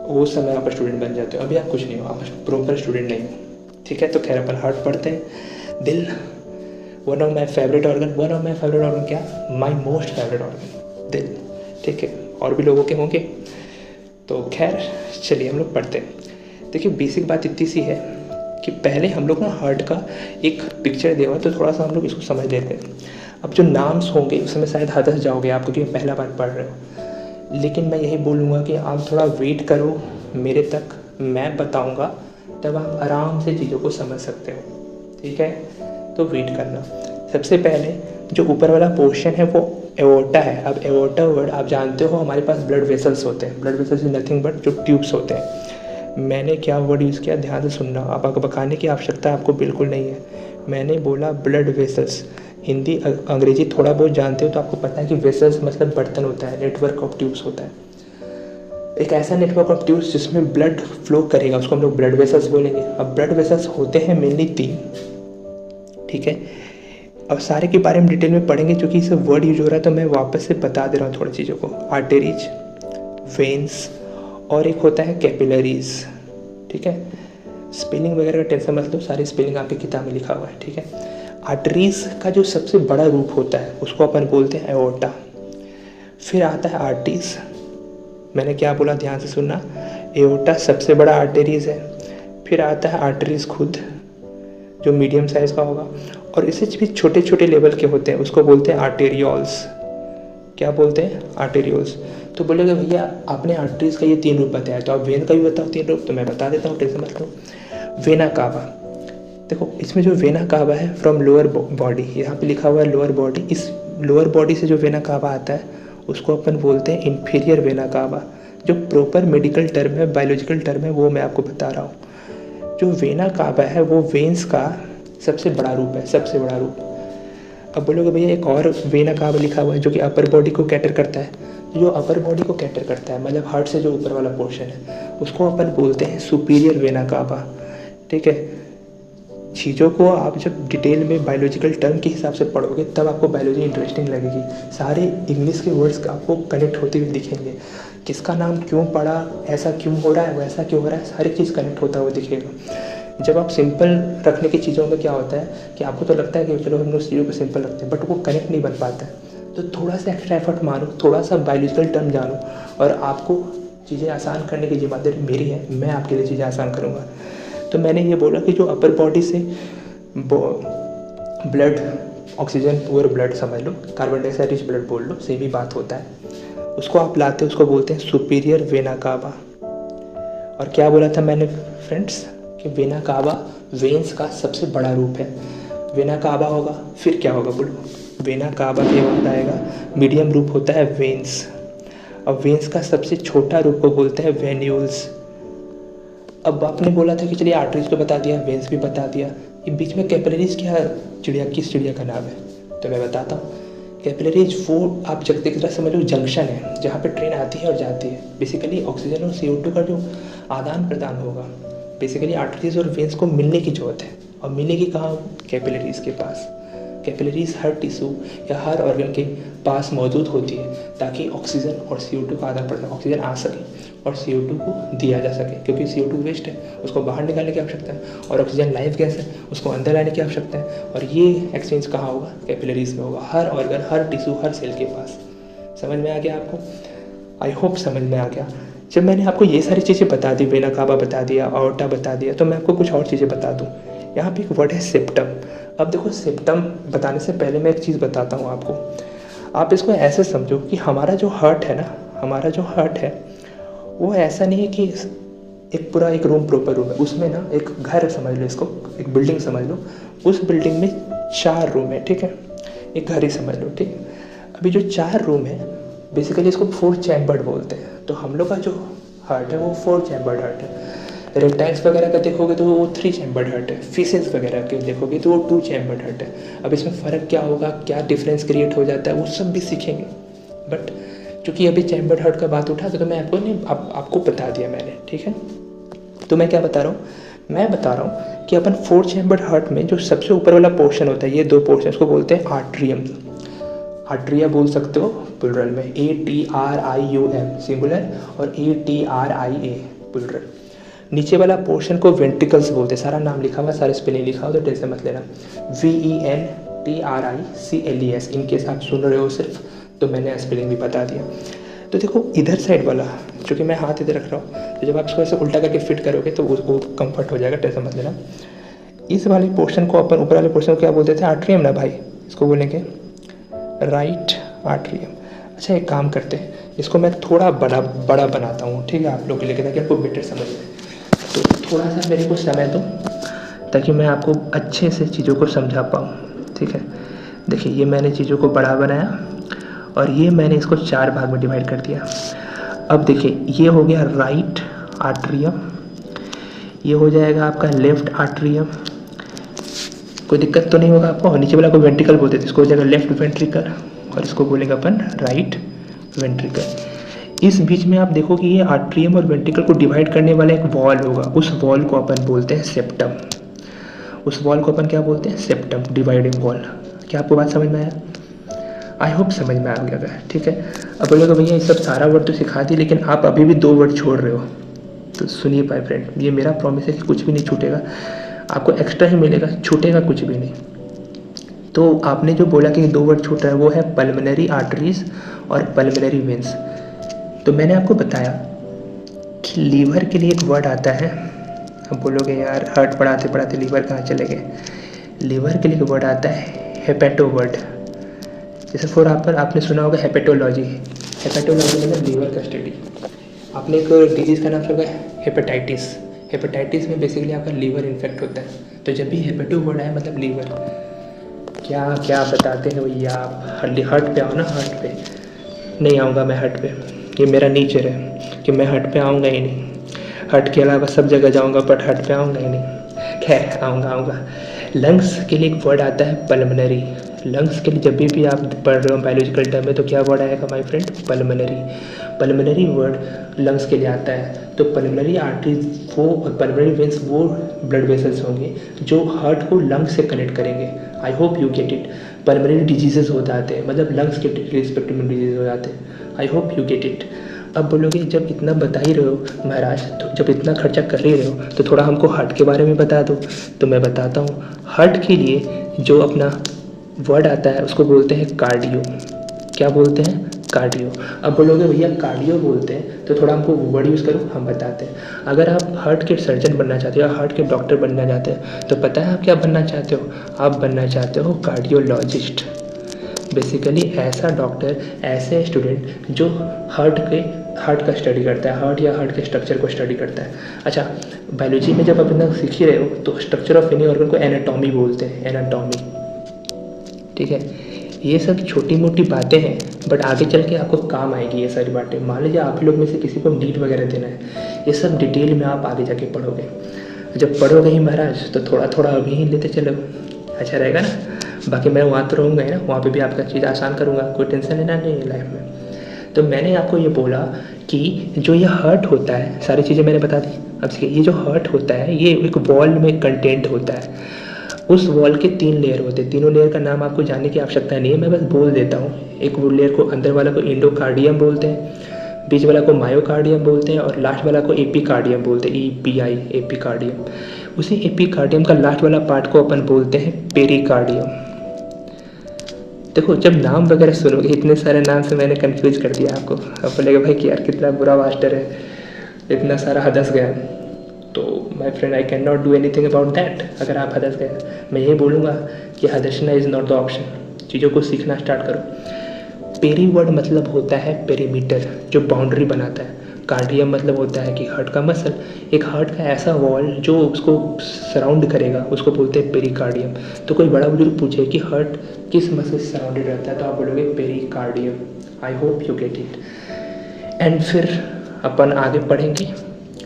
[SPEAKER 1] वो समय आप स्टूडेंट बन जाते हो। अभी आप कुछ नहीं हो, आप प्रॉपर स्टूडेंट नहीं हो, ठीक है। तो खैर अपन हार्ट पढ़ते हैं। दिल, one of my favourite organ क्या, माई मोस्ट फेवरेट ऑर्गन दिल, ठीक है। और भी लोगों के होंगे, तो खैर चलिए हम लोग पढ़ते हैं। देखिए बेसिक बात इतनी सी है कि पहले हम लोग ना हार्ट का एक पिक्चर देगा तो थोड़ा सा हम लोग इसको समझ लेते हैं। अब जो नाम्स होंगे उसमें शायद हदस जाओगे आप, क्योंकि पहला बार पढ़ रहे हो। लेकिन मैं यही बोलूँगा कि आप थोड़ा वेट करो मेरे तक, मैं बताऊँगा, तब आप आराम से चीज़ों को समझ सकते हो, ठीक है। तो वेट करना। सबसे पहले जो ऊपर वाला पोर्शन है वो एओर्टा है। अब एओर्टा वर्ड आप जानते हो, हमारे पास ब्लड वेसल्स होते हैं। Blood vessels is nothing but जो ट्यूब्स होते हैं। मैंने क्या वर्ड यूज़ किया, ध्यान से सुनना। आप बकाने की आवश्यकता आपको बिल्कुल नहीं है। मैंने बोला ब्लड वेसल्स। हिंदी अंग्रेजी थोड़ा बहुत जानते हो तो आपको पता है कि वेसल्स मतलब बर्तन होता है, नेटवर्क ऑफ ट्यूब्स होता है। एक ऐसा नेटवर्क ऑफ ट्यूब्स जिसमें ब्लड फ्लो करेगा, उसको हम लोग ब्लड वेसल्स बोलेंगे। अब ब्लड वेसल्स होते हैं मेनली 3, ठीक है। अब सारे के बारे में डिटेल में पढ़ेंगे, क्योंकि इसे वर्ड यूज हो रहा है तो मैं वापस से बता दे रहा हूँ थोड़ी चीज़ों को। आर्टेरीज, वेन्स और एक होता है कैपिलरीज, ठीक है। स्पेलिंग वगैरह का टेंशन मत लो, सारी स्पेलिंग आपकी किताब में लिखा हुआ है, ठीक है। आर्टरीज का जो सबसे बड़ा रूप होता है उसको अपन बोलते हैं एओर्टा। फिर आता है आर्टरीज। मैंने क्या बोला, ध्यान से सुनना। एओर्टा सबसे बड़ा आर्टरीज है। फिर आता है आर्टरीज खुद, जो मीडियम साइज़ का होगा, और इससे भी छोटे छोटे लेवल के होते हैं, उसको बोलते हैं आर्टेरियोल्स। क्या बोलते हैं, आर्टेरियोल्स। तो बोलेगा भैया आपने आर्टरीज का ये 3 रूप बताया, तो आप वेन का भी बताओ 3 रूप। तो मैं बता देता हूँ, टेंशन मत लो। वेना कावा, देखो इसमें जो वेना कावा है फ्रॉम लोअर बॉडी, यहाँ पे लिखा हुआ है लोअर बॉडी। इस लोअर बॉडी से जो वेना कावा आता है उसको अपन बोलते हैं इन्फीरियर वेना कावा। जो प्रॉपर मेडिकल टर्म है, बायोलॉजिकल टर्म है, वो मैं आपको बता रहा हूँ। जो वेना कावा है वो वेन्स का सबसे बड़ा रूप है, सबसे बड़ा रूप। अब बोलोगे भैया एक और वेना कावा लिखा हुआ है जो कि अपर बॉडी को कैटर करता है। जो अपर बॉडी को कैटर करता है, मतलब हार्ट से जो ऊपर वाला पोर्शन है, उसको अपन बोलते हैं सुपीरियर वेना कावा, ठीक है। चीज़ों को आप जब डिटेल में बायोलॉजिकल टर्म के हिसाब से पढ़ोगे तब आपको बायोलॉजी इंटरेस्टिंग लगेगी। सारे इंग्लिश के वर्ड्स आपको कनेक्ट होते हुए दिखेंगे। किसका नाम क्यों पड़ा, ऐसा क्यों हो रहा है, वैसा क्यों हो रहा है, सारी चीज़ कनेक्ट होता हुआ दिखेगा। जब आप सिंपल रखने की चीज़ों में क्या होता है कि आपको तो लगता है कि चलो हम लोग चीज़ों को सिंपल रखते हैं, बट वो कनेक्ट नहीं बन पाता है। तो थोड़ा सा एक्स्ट्रा एफर्ट मारो, थोड़ा सा बायोलॉजिकल टर्म जानो, और आपको चीज़ें आसान करने की जिम्मेदारी मेरी है। मैं आपके लिए चीज़ें आसान करूँगा। तो मैंने ये बोला कि जो अपर बॉडी से ब्लड, ऑक्सीजन पुअर ब्लड समझ लो, कार्बन डाइऑक्साइड रिच ब्लड बोल लो, सेम ही बात होता है। उसको आप लाते हो, उसको बोलते हैं सुपीरियर वेना कावा। और क्या बोला था मैंने फ्रेंड्स कि वेना कावा वेन्स का सबसे बड़ा रूप है। वेना कावा होगा, फिर क्या होगा बोलो? वेना कावा के बाद आएगा मीडियम रूप होता है वेन्स। अब वेन्स का सबसे छोटा रूप को बोलते हैं वेन्यूल्स। अब आपने बोला था कि चलिए आर्टरीज तो बता दिया, वेन्स भी बता दिया, ये बीच में कैपिलरीज क्या चिड़िया, किस चिड़िया का नाम है? तो मैं बताता हूँ। कैपिलरीज वो आप जगते की तरह समझ लो जंक्शन है जहाँ पे ट्रेन आती है और जाती है। बेसिकली ऑक्सीजन और CO2 का जो आदान प्रदान होगा, बेसिकली आर्टरीज और वेन्स को मिलने की जरूरत है। और मिलेगी कहाँ? कैपिलरीज के पास। कैपिलरीज हर टिश्यू या हर ऑर्गन के पास मौजूद होती है ताकि ऑक्सीजन और CO2 का आदान प्रदान, ऑक्सीजन आ सके और CO2 को दिया जा सके, क्योंकि CO2 वेस्ट है, उसको बाहर निकालने की आवश्यकता है, और ऑक्सीजन लाइफ गैस है, उसको अंदर लाने की आवश्यकता है। और ये एक्सचेंज कहाँ होगा? कैपिलरीज में होगा, हर ऑर्गन, हर टिश्यू, हर सेल के पास। समझ में आ गया आपको? आई होप समझ में आ गया। जब मैंने आपको ये सारी चीज़ें बता दी, वेना कावा बता दिया, आर्टा बता दिया, तो मैं आपको कुछ और चीज़ें बता दूँ। यहाँ पे एक वर्ड है सेप्टम। अब देखो, सेप्टम बताने से पहले मैं एक चीज़ बताता हूँ आपको। आप इसको ऐसे समझो कि हमारा जो हार्ट है ना, हमारा जो हार्ट है वो ऐसा नहीं है कि एक पूरा एक रूम, प्रॉपर रूम है, उसमें ना एक घर समझ लो, इसको एक बिल्डिंग समझ लो। उस बिल्डिंग में 4 रूम है, ठीक है, एक घर ही समझ लो, ठीक है। अभी जो 4 रूम है, बेसिकली इसको 4 चैम्बर्ड बोलते हैं। तो हम लोग का जो हार्ट है वो 4 चैम्बर्ड हार्ट है। रेप्टाइल्स वगैरह का देखोगे तो वो 3 चैम्बर्ड हार्ट है। फिशेस वगैरह के देखोगे तो वो 2 चैम्बर्ड हार्ट है। अब इसमें फ़र्क क्या होगा, क्या डिफरेंस क्रिएट हो जाता है, वो सब भी सीखेंगे। बट चूँकि अभी चैम्बर्ड हार्ट का बात उठा तो मैं आपको नहीं, आपको बता दिया मैंने, ठीक है। तो मैं क्या बता रहा हूँ? मैं बता रहा हूँ कि अपन 4 चैम्बर्ड हार्ट में जो सबसे ऊपर वाला पोर्शन होता है, ये 2 पोर्शन, इसको बोलते हैं आर्ट्रियम। आर्ट्रिया बोल सकते हो प्लुरल में, ATRIUM सिंगुलर और ATRIA प्लुरल। नीचे वाला पोर्शन को वेंट्रिकल्स बोलते हैं। सारा नाम लिखा हुआ, सारे स्पेलिंग लिखा हो तो टेंशन मत लेना। VENTRICLES। इनकेस आप सुन रहे हो सिर्फ तो मैंने स्पेलिंग भी बता दिया। तो देखो इधर साइड वाला, चूँकि मैं हाथ इधर रख रहा हूँ, तो जब आप इसको ऐसे उल्टा करके फिट करोगे तो वो कंफर्ट हो जाएगा, टेंशन मत लेना। इस वाले पोर्शन को अपन, ऊपर वाले पोर्शन को क्या बोलते थे? आर्ट्रियम ना भाई, इसको बोलेंगे राइट आर्ट्रियम। अच्छा एक काम करते हैं, इसको मैं थोड़ा बड़ा बनाता हूँ, ठीक है, आप लोग के लिए, ताकि आपको बेटर समझ में। तो थोड़ा सा मेरे को समय दो ताकि मैं आपको अच्छे से चीज़ों को समझा पाऊँ, ठीक है। देखिए ये मैंने चीज़ों को बड़ा बनाया और ये मैंने इसको 4 भाग में डिवाइड कर दिया। अब देखिए ये हो गया राइट आर्ट्रियम, ये हो जाएगा आपका लेफ्ट आर्ट्रियम, कोई दिक्कत तो नहीं होगा आपको। और नीचे वाला को वेंट्रिकल बोलते थे, इसको हो जाएगा लेफ्ट वेंट्रिकल और इसको बोलेंगे अपन राइट वेंट्रिकल। इस बीच में आप देखो कि ये आर्ट्रियम और वेंट्रिकल को डिवाइड करने वाला एक वॉल होगा, उस वॉल को अपन बोलते हैं सेप्टम। उस वॉल को अपन क्या बोलते हैं? Septum, dividing wall. क्या आपको बात समझ में आया? आई होप समझ में आ गया है, ठीक है। अब बोलोगे भैया ये सब सारा वर्ड तो सिखा दी, लेकिन आप अभी भी 2 वर्ड छोड़ रहे हो। तो सुनिए भाई फ्रेंड, ये मेरा प्रॉमिस है कि कुछ भी नहीं छूटेगा, आपको एक्स्ट्रा ही मिलेगा, छूटेगा कुछ भी नहीं। तो आपने जो बोला कि 2 वर्ड छूट रहा है वो है पल्मोनरी आर्टरीज और पल्मोनरी वेन्स। तो मैंने आपको बताया कि लीवर के लिए एक वर्ड आता है। अब बोलोगे यार हार्ट पढ़ाते पढ़ाते लीवर कहाँ चले गए? लीवर के लिए एक वर्ड आता है हेपेटो वर्ड। जैसे फॉर आपने सुना होगा हेपेटोलॉजी। हेपेटोलॉजी मतलब लीवर का स्टडी। आपने एक डिजीज़ का नाम सुना है हेपेटाइटिस। हेपेटाइटिस में बेसिकली आपका लीवर इन्फेक्ट होता है। तो जब भी हेपेटो वर्ड आए मतलब लीवर। क्या क्या बताते हैं भैया आप? हर्ट पे आओ ना, हर्ट पे। नहीं आऊँगा मैं हर्ट पे, ये मेरा नेचर है कि मैं हर्ट पे आऊँगा ही नहीं। हर्ट के अलावा सब जगह जाऊँगा बट हर्ट पे आऊँगा ही नहीं। खैर आऊँगा। लंग्स के लिए एक वर्ड आता है पल्मोनरी। लंग्स के लिए जब भी आप पढ़ रहे हो बायोलॉजिकल टर्म में तो क्या वर्ड आएगा my friend? Pulmonary. Pulmonary word lungs के लिए आता है। तो पल्मोनरी आर्टरीज वो और पल्मोनरी वेन्स वो ब्लड वेसल्स होंगे जो हार्ट को लंग्स से कनेक्ट करेंगे। आई hope you get it. Pulmonary diseases हो जाते हैं, मतलब लंग्स के रिस्पेक्टिव में डिजीज हो जाते हैं। आई होप यू गेट इट। अब बोलोगे जब इतना बता ही रहे हो महाराज, तो जब इतना खर्चा कर ही रहे हो तो थोड़ा हमको हार्ट के बारे में बता दो। तो मैं बताता हूँ। हार्ट के लिए जो अपना वर्ड आता है उसको बोलते हैं कार्डियो। क्या बोलते हैं? कार्डियो। अब बोलोगे भैया कार्डियो बोलते हैं तो थोड़ा हमको वर्ड यूज़ करो, हम बताते हैं। अगर आप हार्ट के सर्जन बनना चाहते हो, हार्ट के डॉक्टर बनना चाहते हैं, तो पता है आप क्या बनना चाहते हो? आप बनना चाहते हो कार्डियोलॉजिस्ट। बेसिकली ऐसा डॉक्टर, ऐसे स्टूडेंट जो हार्ट का स्टडी करता है, हार्ट या हार्ट के स्ट्रक्चर को स्टडी करता है। अच्छा, बायोलॉजी में जब आप इतना सीख ही रहे हो तो स्ट्रक्चर ऑफ एनी ऑर्गन को एनाटॉमी बोलते हैं, एनाटॉमी। ठीक है, ये सब छोटी मोटी बातें हैं बट आगे चल के आपको काम आएगी ये सारी बातें। मान लीजिए आप लोग में से किसी को नीट वगैरह देना है, ये सब डिटेल में आप आगे जाके पढ़ोगे। जब पढ़ोगे ही महाराज तो थोड़ा थोड़ा अभी ही लेते चलो, अच्छा रहेगा ना। बाकी मैं वहाँ तो रहूँगा ही ना, वहाँ पे भी आपका चीज़ आसान करूँगा, कोई टेंशन लेना नहीं है लाइफ में। तो मैंने आपको ये बोला कि जो ये हर्ट होता है, सारी चीज़ें मैंने बता दी। अब देखिए, ये जो हर्ट होता है ये एक वॉल में कंटेंट होता है। उस वॉल के 3 लेयर होते हैं। तीनों लेयर का नाम आपको जानने की आवश्यकता नहीं है, मैं बस बोल देता हूँ। एक वो लेयर को, अंदर वाला को एंडोकार्डियम बोलते हैं, बीच वाला को मायोकार्डियम बोलते हैं और लास्ट वाला को एपिकार्डियम बोलते हैं, EPI, एपिकार्डियम। उसी एपिकार्डियम का लास्ट वाला पार्ट को अपन बोलते हैं पेरिकार्डियम। देखो, जब नाम वगैरह सुनोगे, इतने सारे नाम से मैंने कंफ्यूज कर दिया आपको। अब बोलेगा भाई कि यार कितना बुरा मास्टर है, इतना सारा हदस गया। तो my friend, I can not do anything about that. अगर आप हदस गए, मैं ये बोलूँगा कि हदसना इज़ नॉट द ऑप्शन। चीज़ों को सीखना स्टार्ट करो। पेरी वर्ड मतलब होता है पेरीमीटर, जो बाउंड्री बनाता है। कार्डियम मतलब होता है कि हार्ट का मसल। एक हार्ट का ऐसा वॉल जो उसको सराउंड करेगा, उसको बोलते हैं पेरिकार्डियम। तो कोई बड़ा बुजुर्ग पूछे कि हार्ट किस मसल से सराउंडेड रहता है, तो आप बोलोगे pericardium. I hope you get it. And फिर अपन आगे पढ़ेंगे,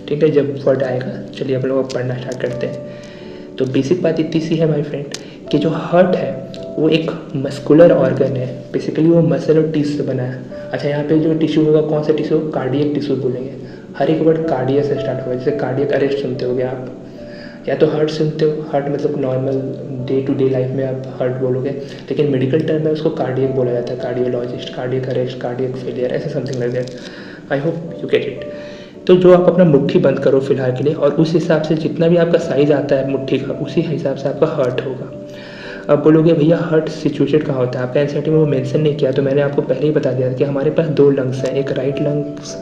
[SPEAKER 1] ठीक है, जब वर्ड आएगा। चलिए हम लोग पढ़ना स्टार्ट करते हैं। तो बेसिक बात इतनी सी है माय फ्रेंड कि जो हार्ट है वो एक मस्कुलर ऑर्गन है। बेसिकली वो मसल और टिश्यू से बना है। अच्छा, यहाँ पे जो टिश्यू होगा, कौन सा टिश्यू? कार्डियक टिश्यू बोलेंगे। हर एक वर्ड कार्डिया से स्टार्ट होगा। जैसे कार्डियक अरेस्ट सुनते होगे आप, या तो हार्ट सुनते हो। हार्ट मतलब normal day to day life में आप हार्ट बोलोगे, लेकिन मेडिकल टर्म में उसको कार्डियक बोला जाता है। Cardiologist, cardiac arrest, cardiac failure, ऐसा something like that. I hope you get it. तो जो आप अपना मुट्ठी बंद करो फिलहाल के लिए, और उस हिसाब से जितना भी आपका साइज़ आता है मुट्ठी का, उसी हिसाब से आपका हार्ट होगा। अब बोलोगे भैया हार्ट सिचुएटेड कहाँ होता है? आपका एनसीईआरटी में वो मेंशन नहीं किया, तो मैंने आपको पहले ही बता दिया कि हमारे पास 2 लंग्स हैं। एक राइट लंग्स,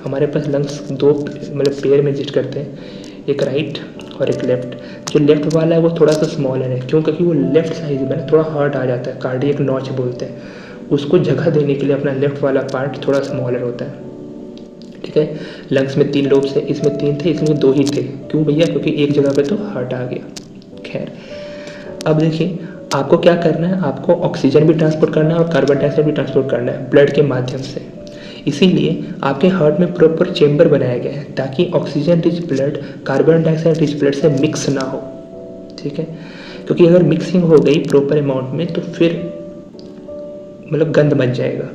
[SPEAKER 1] हमारे पास लंग्स 2 मतलब पेयर में एग्जिस्ट करते हैं, एक राइट और एक लेफ्ट। जो लेफ्ट वाला है वो थोड़ा सा स्मॉलर है, क्यों? क्योंकि वो लेफ्ट साइड में थोड़ा हार्ट आ जाता है, कार्डियक नॉच बोलते हैं। उसको जगह देने के लिए अपना लेफ्ट वाला पार्ट थोड़ा स्मॉलर होता है, ठीक है। लंग्स में 3 लोब्स है, इसमें 3 थे, इसमें 2 ही थे। क्यों भैया? क्योंकि एक जगह पे तो हार्ट आ गया। खैर, अब देखिए आपको क्या करना है, आपको ऑक्सीजन भी ट्रांसपोर्ट करना है और कार्बन डाइऑक्साइड भी ट्रांसपोर्ट करना है ब्लड के माध्यम से। इसीलिए आपके हार्ट में प्रॉपर चेम्बर बनाया गया है ताकि oxygen rich blood carbon dioxide rich blood से मिक्स ना हो, ठीक है। क्योंकि अगर मिक्सिंग हो गई प्रॉपर अमाउंट में तो फिर मतलब गंद मच जाएगा।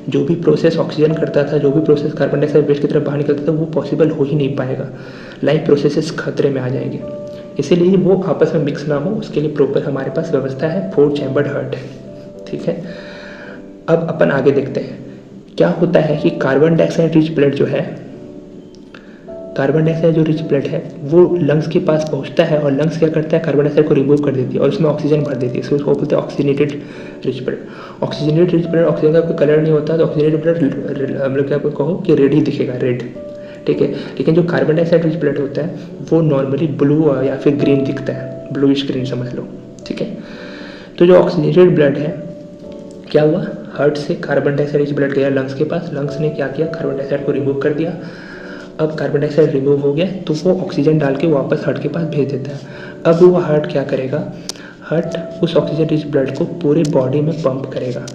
[SPEAKER 1] जो भी प्रोसेस ऑक्सीजन करता था, जो भी प्रोसेस कार्बन डाइऑक्साइड वेस्ट की तरफ बाहर निकलता था, वो पॉसिबल हो ही नहीं पाएगा। लाइफ प्रोसेसेस खतरे में आ जाएंगे। इसीलिए वो आपस में मिक्स ना हो, उसके लिए प्रॉपर हमारे पास व्यवस्था है। 4 चैम्बर्ड हार्ट है, ठीक है। अब अपन आगे देखते हैं क्या होता है कि कार्बन डाइऑक्साइड रिच ब्लड जो है, कार्बन डाइऑक्साइड जो रिच ब्लड है वो लंग्स के पास पहुंचता है और लंग्स क्या करता है, कार्बन डाइऑक्साइड को रिमूव कर देती है और उसमें ऑक्सीजन भर देती है। इसको बोलते हैं oxygenated rich blood. Oxygenated rich blood, oxygen का कोई कलर नहीं होता, तो ऑक्सीजनेटेड ब्लड मतलब क्या कहो कि रेड ही दिखेगा, रेड, ठीक है। लेकिन जो कार्बन डाइऑक्साइड रिच ब्लड होता है वो नॉर्मली ब्लू या फिर ग्रीन दिखता है, ब्लूइश ग्रीन समझ लो, ठीक है। तो जो ऑक्सीजनेटेड ब्लड है, क्या हुआ, हार्ट से कार्बन डाइऑक्साइड रिच ब्लड गया लंग्स के पास, लंग्स ने क्या किया, कार्बन डाइऑक्साइड को रिमूव कर दिया। अब कार्बन डाइऑक्साइड रिमूव हो गया तो वो ऑक्सीजन डाल के वापस हार्ट के पास भेज देता है। अब वो हार्ट क्या करेगा, हार्ट उस ऑक्सीजन रिच ब्लड को पूरे बॉडी में पंप करेगा।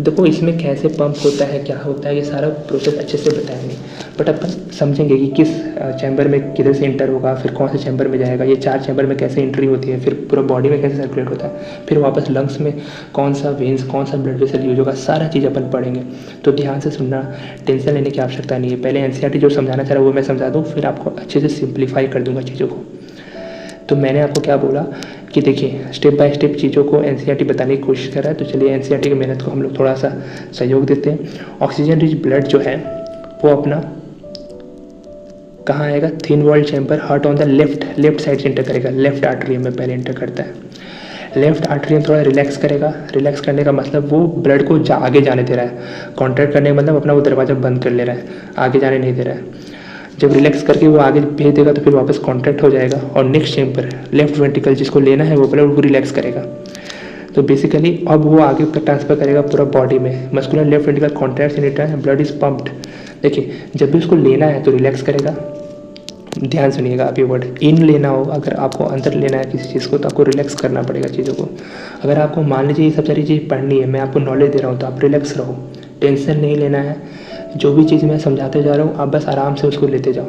[SPEAKER 1] देखो इसमें कैसे पंप होता है, क्या होता है, ये सारा प्रोसेस अच्छे से बताएंगे, बट अपन समझेंगे कि किस चैम्बर में किधर से इंटर होगा, फिर कौन से चैम्बर में जाएगा, ये 4 चैम्बर में कैसे एंट्री होती है, फिर पूरा बॉडी में कैसे सर्कुलेट होता है, फिर वापस लंग्स में कौन सा वेन्स, कौन सा ब्लड वेसल यूज होगा, सारा चीज़ अपन पढ़ेंगे। तो ध्यान से सुनना, टेंशन लेने की आवश्यकता नहीं है। पहले एनसीईआरटी जो समझाना चाह रहा है वो मैं समझा दूँ, फिर आपको अच्छे से सिंप्लीफाई कर दूँगा चीज़ों को। तो मैंने आपको क्या बोला कि देखिए स्टेप बाय स्टेप चीज़ों को एनसीईआरटी बताने की कोशिश कर रहा है, तो चलिए एनसीईआरटी की मेहनत को हम लोग थोड़ा सा सहयोग देते हैं। ऑक्सीजन रिच ब्लड जो है वो अपना कहाँ आएगा, thin walled chamber, heart on the left side से इंटर करेगा, लेफ्ट आर्टरियम में पहले इंटर करता है। लेफ्ट आर्टरियम थोड़ा रिलैक्स करेगा, रिलैक्स करने का मतलब वो ब्लड को आगे जाने दे रहा है, कॉन्ट्रैक्ट करने का मतलब अपना वो दरवाजा बंद कर ले रहा है, आगे जाने नहीं दे रहा है। जब रिलैक्स करके वो आगे भेज देगा तो फिर वापस कॉन्ट्रैक्ट हो जाएगा और नेक्स्ट चैम्बर लेफ्ट वेंट्रिकल जिसको लेना है वो ब्लड को रिलैक्स करेगा। तो बेसिकली अब वो आगे ट्रांसफ़र करेगा पूरा बॉडी में। Muscular left ventricle contracts in return, blood is pumped. देखिए जब भी उसको लेना है तो रिलैक्स करेगा। ध्यान सुनिएगा आप ये वर्ड, इन लेना हो, अगर आपको अंदर लेना है किसी चीज़ को तो आपको रिलैक्स करना पड़ेगा चीज़ों को। अगर आपको मान लीजिए ये सब सारी चीज़ पढ़नी है, मैं आपको नॉलेज दे रहा हूँ तो आप रिलैक्स रहो, टेंशन नहीं लेना है। जो भी चीज़ मैं समझाते जा रहा हूँ आप बस आराम से उसको लेते जाओ।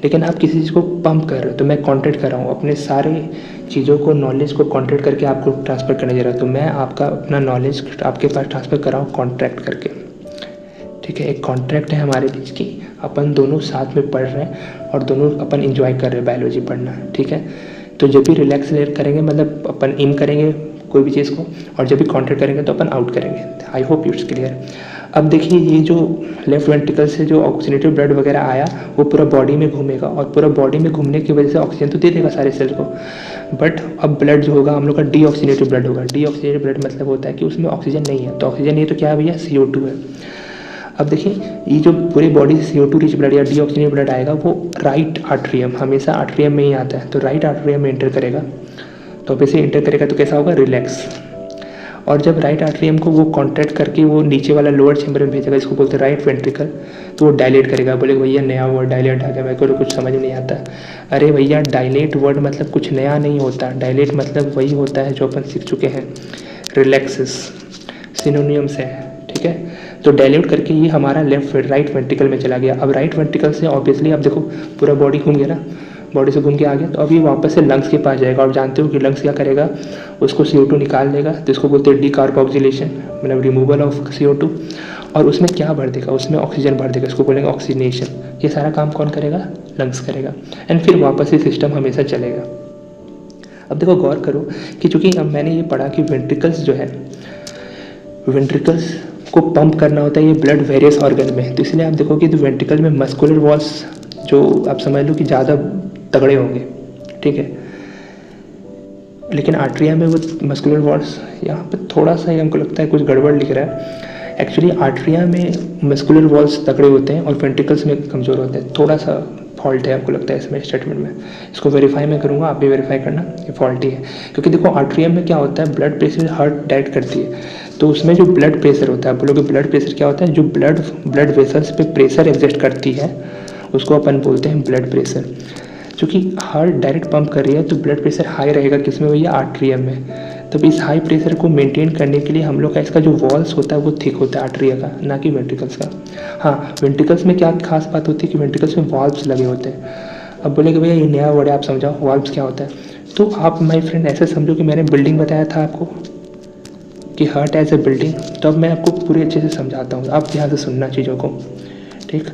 [SPEAKER 1] लेकिन आप किसी चीज़ को पंप कर रहे हो तो मैं कॉन्ट्रैक्ट कर रहा हूँ, अपने सारे चीज़ों को, नॉलेज को कॉन्ट्रैक्ट करके आपको ट्रांसफ़र करने जा रहा हूँ। तो मैं आपका अपना नॉलेज आपके पास ट्रांसफ़र कर रहा हूँ कॉन्ट्रैक्ट करके, ठीक है। एक कॉन्ट्रैक्ट है हमारे बीच की, अपन दोनों साथ में पढ़ रहे हैं और दोनों अपन इंजॉय कर रहे हैं बायोलॉजी पढ़ना, ठीक है। तो जब भी रिलैक्स करेंगे मतलब अपन इन करेंगे कोई भी चीज़ को, और जब भी कॉन्ट्रैक्ट करेंगे तो अपन आउट करेंगे। I hope it's clear. अब देखिए ये जो लेफ्ट वेंट्रिकल से जो ऑक्सीजनेटेड ब्लड वगैरह आया वो पूरा बॉडी में घूमेगा, और पूरा बॉडी में घूमने की वजह से ऑक्सीजन तो दे देगा सारे सेल को, बट अब ब्लड जो होगा हम लोग का डीऑक्सीजनेटेड ब्लड होगा। डीऑक्सीजनेटेड ब्लड मतलब होता है कि उसमें ऑक्सीजन नहीं है, तो ऑक्सीजन नहीं है तो क्या है भैया, CO2 है। अब देखिए ये जो पूरी बॉडी से CO2 रिच ब्लड या डीऑक्सीजनेटेड ब्लड आएगा वो राइट आर्ट्रियम, हमेशा आर्ट्रियम में ही आता है, तो राइट आर्ट्रियम में इंटर करेगा। तो वैसे इंटर करेगा तो कैसा होगा, रिलैक्स। और जब राइट आर्ट्रियम को वो कॉन्ट्रैक्ट करके वो नीचे वाला लोअर चैम्बर में भेजेगा, इसको बोलते हैं राइट वेंट्रिकल, तो वो डायलेट करेगा। बोलेगा भैया नया वर्ड डायलेट आ गया, मेरे को तो कुछ समझ नहीं आता। अरे भैया डायलेट वर्ड मतलब कुछ नया नहीं होता, डायलेट मतलब वही होता है जो अपन सीख चुके हैं, रिलैक्सिस सिनोनियम्स है, ठीक है। तो डायल्यूट करके ये हमारा राइट वेंट्रिकल में चला गया। अब राइट वेंट्रिकल से ऑब्वियसली अब देखो पूरा बॉडी घूम गया ना, बॉडी से घूम के आ गया, तो अभी वापस से लंग्स के पास जाएगा। और जानते हो कि लंग्स क्या करेगा, उसको CO2 निकाल देगा, तो इसको बोलते हैं डीकार्बोक्सिलेशन, मतलब रिमूवल ऑफ CO2। और उसमें क्या भर देगा, उसमें ऑक्सीजन भर देगा, इसको बोलेंगे ऑक्सीजनेशन। ये सारा काम कौन करेगा, लंग्स करेगा, एंड फिर वापस से सिस्टम हमेशा चलेगा। अब देखो गौर करो कि चूँकि अब मैंने ये पढ़ा कि वेंट्रिकल्स जो है, वेंट्रिकल्स को पंप करना होता है ये ब्लड वेरियस ऑर्गन में, तो इसलिए आप देखो कि वेंट्रिकल में मस्कुलर वॉल्स जो आप समझ लो कि ज़्यादा तगड़े होंगे, ठीक है। लेकिन आर्ट्रिया में वो मस्कुलर वॉल्स यहाँ पे थोड़ा सा ही हमको लगता है कुछ गड़बड़ लिख रहा है। एक्चुअली आर्ट्रिया में मस्कुलर वॉल्स तगड़े होते हैं और वेंट्रिकल्स में कमज़ोर होते हैं, थोड़ा सा फॉल्ट है हमको लगता है इसमें स्टेटमेंट में। इसको वेरीफाई मैं करूँगा, आप भी वेरीफाई करना, ये फॉल्टी है। क्योंकि देखो आर्ट्रियम में क्या होता है, ब्लड प्रेशर हार्ट डायरेक्ट करती है, तो उसमें जो ब्लड प्रेशर होता है, आप बोलोगे ब्लड प्रेशर क्या होता है, जो ब्लड वेसल्स पे प्रेशर एग्जिस्ट करती है उसको अपन बोलते हैं ब्लड प्रेशर। क्योंकि हार्ट डायरेक्ट पंप कर रही है तो ब्लड प्रेशर हाई रहेगा किसमें भैया, आर्ट्रियम में। तो इस हाई प्रेशर को मेंटेन करने के लिए हम लोग का इसका जो वॉल्स होता है वो थिक होता है आर्ट्रिया का, ना कि वेंट्रिकल्स का। हाँ वेंट्रिकल्स में क्या खास बात होती है कि वेंट्रिकल्स में वॉल्व्स लगे होते हैं। अब बोलेगे भैया ये नया वर्ड है, आप समझाओ वॉल्व्स क्या होता है। तो आप माय फ्रेंड ऐसे समझो कि मैंने बिल्डिंग बताया था आपको कि हार्ट एज ए बिल्डिंग, तो अब मैं आपको पूरे अच्छे से समझाता हूँ, आप ध्यान से सुनना चीज़ों को, ठीक।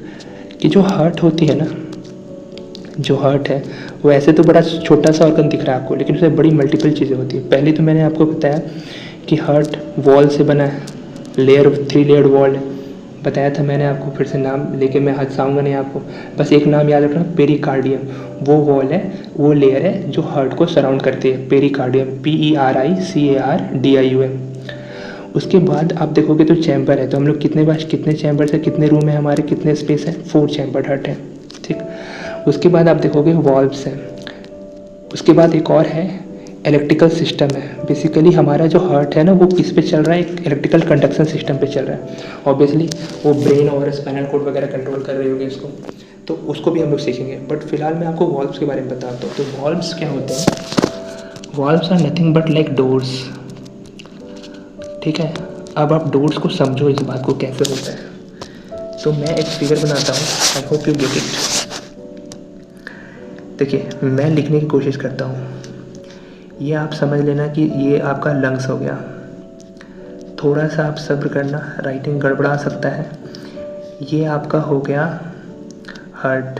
[SPEAKER 1] कि जो हार्ट होती है ना, जो हार्ट है वो ऐसे तो बड़ा छोटा सा ऑर्गन दिख रहा है आपको, लेकिन उसमें बड़ी मल्टीपल चीज़ें होती है। पहले तो मैंने आपको बताया कि हार्ट वॉल से बना है, 3 लेयर्ड वॉल है, बताया था मैंने आपको, फिर से नाम लेके मैं हंसाऊंगा नहीं आपको, बस एक नाम याद रखना, पेरिकार्डियम। वो वॉल है, वो लेयर है जो हार्ट को सराउंड करती है, पेरिकार्डियम, PERICARDIUM। उसके बाद आप देखोगे तो चैम्बर है, तो हम लोग कितने चैम्बर है, कितने रूम है हमारे, कितने स्पेस है, 4 चैम्बर हार्ट है, ठीक। उसके बाद आप देखोगे वॉल्व्स है। उसके बाद एक और है इलेक्ट्रिकल सिस्टम है। बेसिकली हमारा जो हार्ट है ना वो किस पे चल रहा है, एक इलेक्ट्रिकल कंडक्शन सिस्टम पे चल रहा है। ऑब्वियसली वो ब्रेन और स्पाइनल कोड वगैरह कंट्रोल कर रही होगी इसको, तो उसको भी हम लोग सीखेंगे। बट फिलहाल मैं आपको वॉल्व्स के बारे में बताता हूँ। तो वॉल्व्स क्या होते हैं, valves are nothing but like doors, ठीक है। अब आप डोर्स को समझो, इस बात को कैसे होता है। तो मैं एक फिगर बनाता हूँ, आई होप यू गेट इट। देखिए मैं लिखने की कोशिश करता हूँ, ये आप समझ लेना कि ये आपका लंग्स हो गया। थोड़ा सा आप सब्र करना, राइटिंग गड़बड़ा सकता है। ये आपका हो गया हार्ट,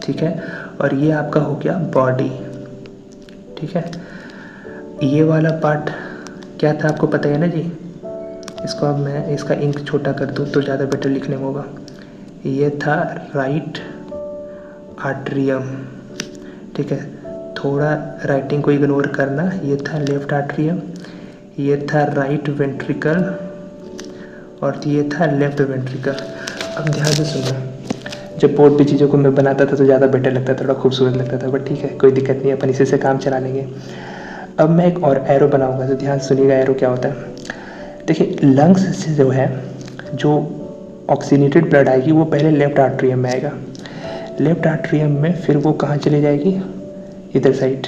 [SPEAKER 1] ठीक है, और ये आपका हो गया बॉडी, ठीक है। ये वाला पार्ट क्या था आपको पता है ना जी। इसको अब मैं इसका इंक छोटा कर दूँ तो ज़्यादा बेटर लिखने में होगा। ये था राइट आर्ट्रियम, ठीक है, थोड़ा राइटिंग को इग्नोर करना। ये था लेफ्ट आर्ट्रियम, ये था राइट वेंट्रिकल, और ये था लेफ्ट वेंट्रिकल। अब ध्यान से सुनना, जब बोर्ड पे चीज़ों को मैं बनाता था तो ज़्यादा बेटर लगता था, थोड़ा खूबसूरत लगता था, बट ठीक है कोई दिक्कत नहीं, अपन इसी से काम चला लेंगे। अब मैं एक और एरो बनाऊंगा, तो ध्यान सुनिएगा एरो क्या होता है। देखिए लंग्स से जो है जो ऑक्सीनेटेड ब्लड आएगी वो पहले लेफ्ट आर्टरियम में आएगा, लेफ्ट आर्टरियम में फिर वो कहाँ चली जाएगी, इधर साइड,